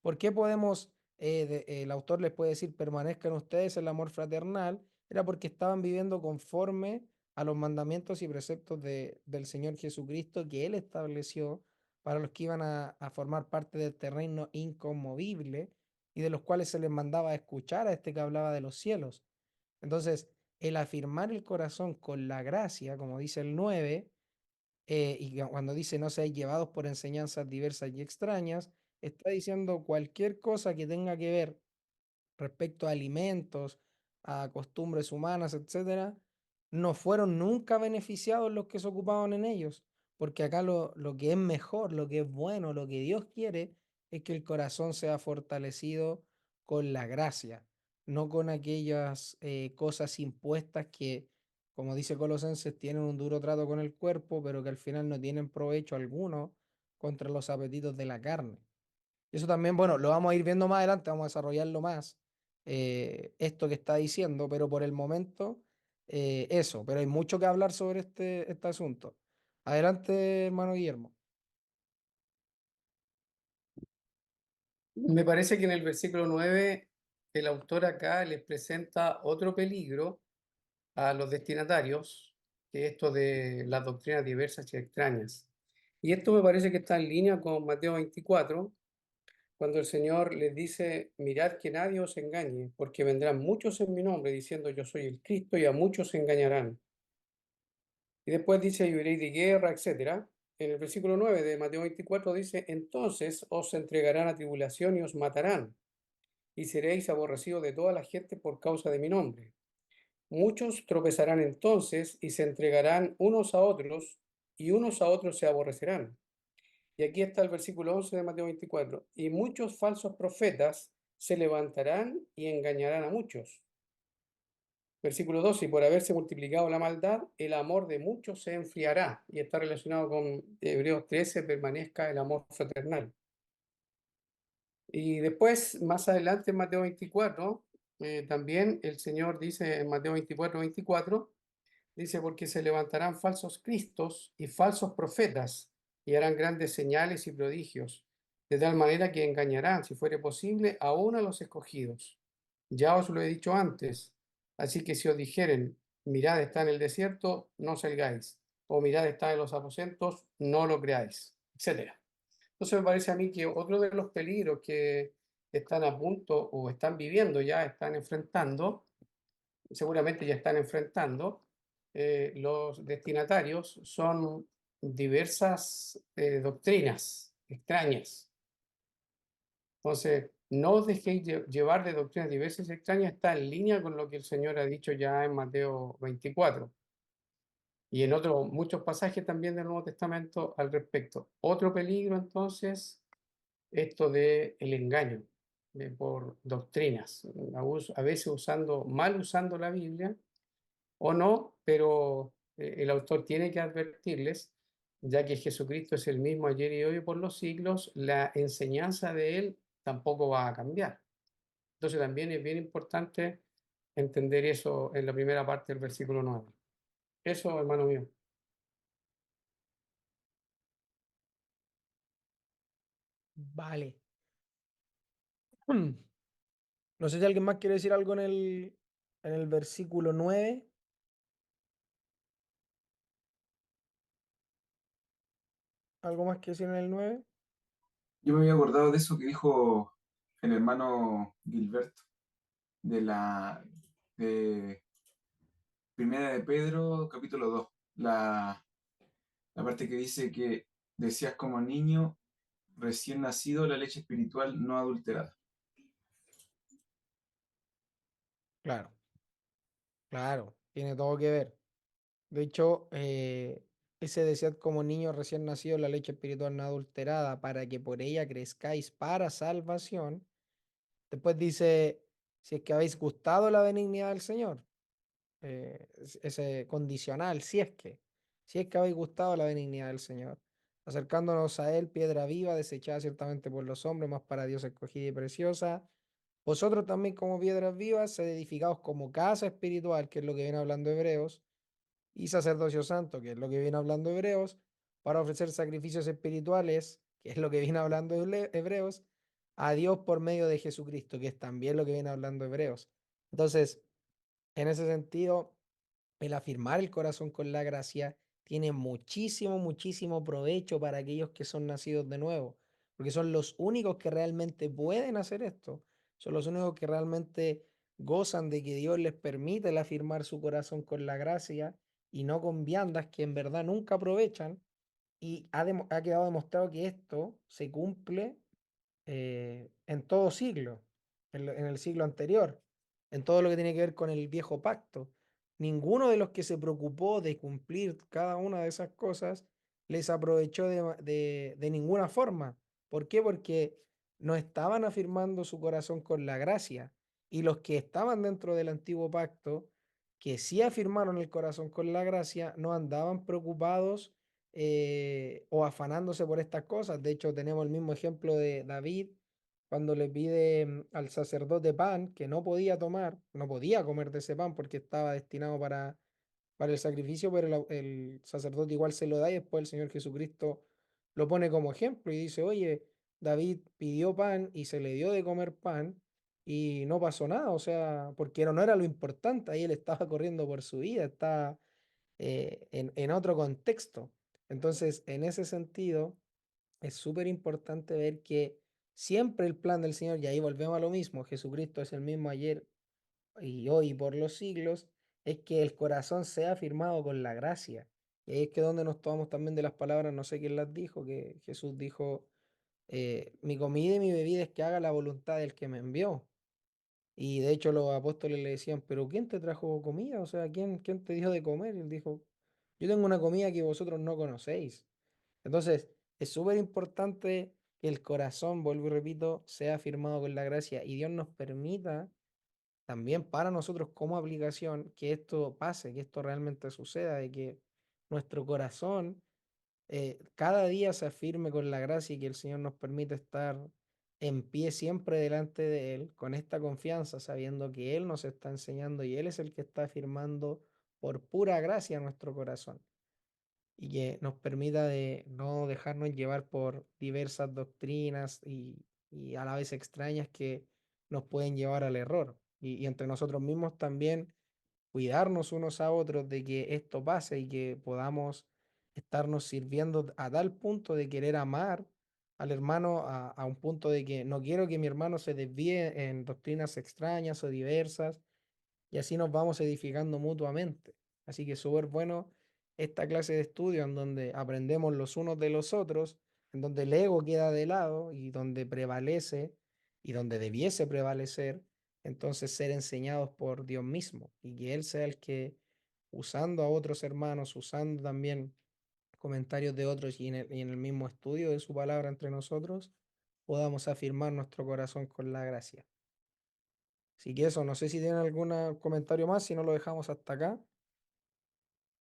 ¿Por qué podemos, el autor les puede decir, permanezcan ustedes en el amor fraternal? Era porque estaban viviendo conforme a los mandamientos y preceptos del Señor Jesucristo que Él estableció para los que iban a formar parte de este reino inconmovible y de los cuales se les mandaba a escuchar a este que hablaba de los cielos. Entonces, el afirmar el corazón con la gracia, como dice el 9 cuando dice no seáis llevados por enseñanzas diversas y extrañas, está diciendo cualquier cosa que tenga que ver respecto a alimentos, a costumbres humanas, etcétera, no fueron nunca beneficiados los que se ocupaban en ellos, porque acá lo que es mejor, lo que es bueno, lo que Dios quiere es que el corazón sea fortalecido con la gracia, no con aquellas cosas impuestas que, como dice Colosenses, tienen un duro trato con el cuerpo, pero que al final no tienen provecho alguno contra los apetitos de la carne. Y eso también, bueno, lo vamos a ir viendo más adelante, vamos a desarrollarlo más, esto que está diciendo, pero por el momento, eso, pero hay mucho que hablar sobre este asunto. Adelante, hermano Guillermo. Me parece que en el versículo 9 el autor acá les presenta otro peligro a los destinatarios, que es esto de las doctrinas diversas y extrañas. Y esto me parece que está en línea con Mateo 24, cuando el Señor les dice, mirad que nadie os engañe, porque vendrán muchos en mi nombre diciendo yo soy el Cristo y a muchos se engañarán. Y después dice, y oiréis de guerra, etcétera. En el versículo 9 de Mateo 24 dice, entonces os entregarán a tribulación y os matarán, y seréis aborrecidos de toda la gente por causa de mi nombre. Muchos tropezarán entonces y se entregarán unos a otros, y unos a otros se aborrecerán. Y aquí está el versículo 11 de Mateo 24. Y muchos falsos profetas se levantarán y engañarán a muchos. Versículo 12, y por haberse multiplicado la maldad, el amor de muchos se enfriará. Y está relacionado con Hebreos 13, permanezca el amor fraternal. Y después, más adelante en Mateo 24, también el Señor dice en Mateo 24, 24, dice, porque se levantarán falsos cristos y falsos profetas y harán grandes señales y prodigios, de tal manera que engañarán, si fuere posible, aún a los escogidos. Ya os lo he dicho antes, así que si os dijeren, mirad está en el desierto, no salgáis, o mirad está en los aposentos, no lo creáis, etcétera. Entonces me parece a mí que otro de los peligros que están a punto o están viviendo ya, están enfrentando, seguramente ya están enfrentando, los destinatarios son diversas doctrinas extrañas. Entonces, no os dejéis llevar de doctrinas diversas y extrañas, está en línea con lo que el Señor ha dicho ya en Mateo 24 y en otros muchos pasajes también del Nuevo Testamento al respecto. Otro peligro entonces, esto de el engaño por doctrinas, a veces mal usando la Biblia o no, pero el autor tiene que advertirles, ya que Jesucristo es el mismo ayer y hoy por los siglos, la enseñanza de él tampoco va a cambiar. Entonces también es bien importante entender eso en la primera parte del versículo 9. Eso, hermano mío. Vale. No sé si alguien más quiere decir algo en el versículo 9. ¿Algo más que decir en el 9? Yo me había acordado de eso que dijo el hermano Gilberto, de la de Primera de Pedro, capítulo 2, la parte que dice que decías como niño, recién nacido la leche espiritual no adulterada. Claro, claro, tiene todo que ver. De hecho, ese desead como niño recién nacido la leche espiritual no adulterada para que por ella crezcáis para salvación. Después dice, si es que habéis gustado la benignidad del Señor. Ese condicional, si es que habéis gustado la benignidad del Señor, acercándonos a Él, piedra viva, desechada ciertamente por los hombres, más para Dios escogida y preciosa. Vosotros también como piedras vivas, sed edificados como casa espiritual, que es lo que viene hablando Hebreos, y sacerdocio santo, que es lo que viene hablando Hebreos, para ofrecer sacrificios espirituales, que es lo que viene hablando Hebreos, a Dios por medio de Jesucristo, que es también lo que viene hablando Hebreos. Entonces, en ese sentido, el afirmar el corazón con la gracia tiene muchísimo, muchísimo provecho para aquellos que son nacidos de nuevo, porque son los únicos que realmente pueden hacer esto, son los únicos que realmente gozan de que Dios les permite el afirmar su corazón con la gracia y no con viandas que en verdad nunca aprovechan, y ha quedado demostrado que esto se cumple en todo siglo, en el siglo anterior, en todo lo que tiene que ver con el viejo pacto. Ninguno de los que se preocupó de cumplir cada una de esas cosas les aprovechó de ninguna forma. ¿Por qué? Porque no estaban afirmando su corazón con la gracia. Y los que estaban dentro del antiguo pacto, que sí afirmaron el corazón con la gracia, no andaban preocupados o afanándose por estas cosas. De hecho, tenemos el mismo ejemplo de David cuando le pide al sacerdote pan que no podía tomar, no podía comer de ese pan porque estaba destinado para el sacrificio, pero el sacerdote igual se lo da y después el Señor Jesucristo lo pone como ejemplo y dice, oye, David pidió pan y se le dio de comer pan y no pasó nada, o sea, porque no era lo importante, ahí él estaba corriendo por su vida, estaba en otro contexto. Entonces, en ese sentido, es súper importante ver que siempre el plan del Señor, y ahí volvemos a lo mismo, Jesucristo es el mismo ayer y hoy y por los siglos, es que el corazón sea firmado con la gracia. Y ahí es que donde nos tomamos también de las palabras, no sé quién las dijo, que Jesús dijo, mi comida y mi bebida es que haga la voluntad del que me envió. Y de hecho los apóstoles le decían, pero ¿quién te trajo comida? O sea, ¿quién te dio de comer? Y él dijo, yo tengo una comida que vosotros no conocéis. Entonces, es súper importante que el corazón, vuelvo y repito, sea firmado con la gracia y Dios nos permita también para nosotros como aplicación que esto pase, que esto realmente suceda, de que nuestro corazón cada día se afirme con la gracia y que el Señor nos permite estar en pie siempre delante de Él, con esta confianza, sabiendo que Él nos está enseñando y Él es el que está afirmando por pura gracia nuestro corazón y que nos permita de no dejarnos llevar por diversas doctrinas y a la vez extrañas que nos pueden llevar al error. Y entre nosotros mismos también cuidarnos unos a otros de que esto pase y que podamos estarnos sirviendo a tal punto de querer amar al hermano a un punto de que no quiero que mi hermano se desvíe en doctrinas extrañas o diversas y así nos vamos edificando mutuamente. Así que súper bueno esta clase de estudio en donde aprendemos los unos de los otros, en donde el ego queda de lado y donde prevalece y donde debiese prevalecer, entonces ser enseñados por Dios mismo y que Él sea el que, usando a otros hermanos, usando también comentarios de otros y en el mismo estudio de su palabra entre nosotros, podamos afirmar nuestro corazón con la gracia. Así que eso, no sé si tienen algún comentario más, si no lo dejamos hasta acá.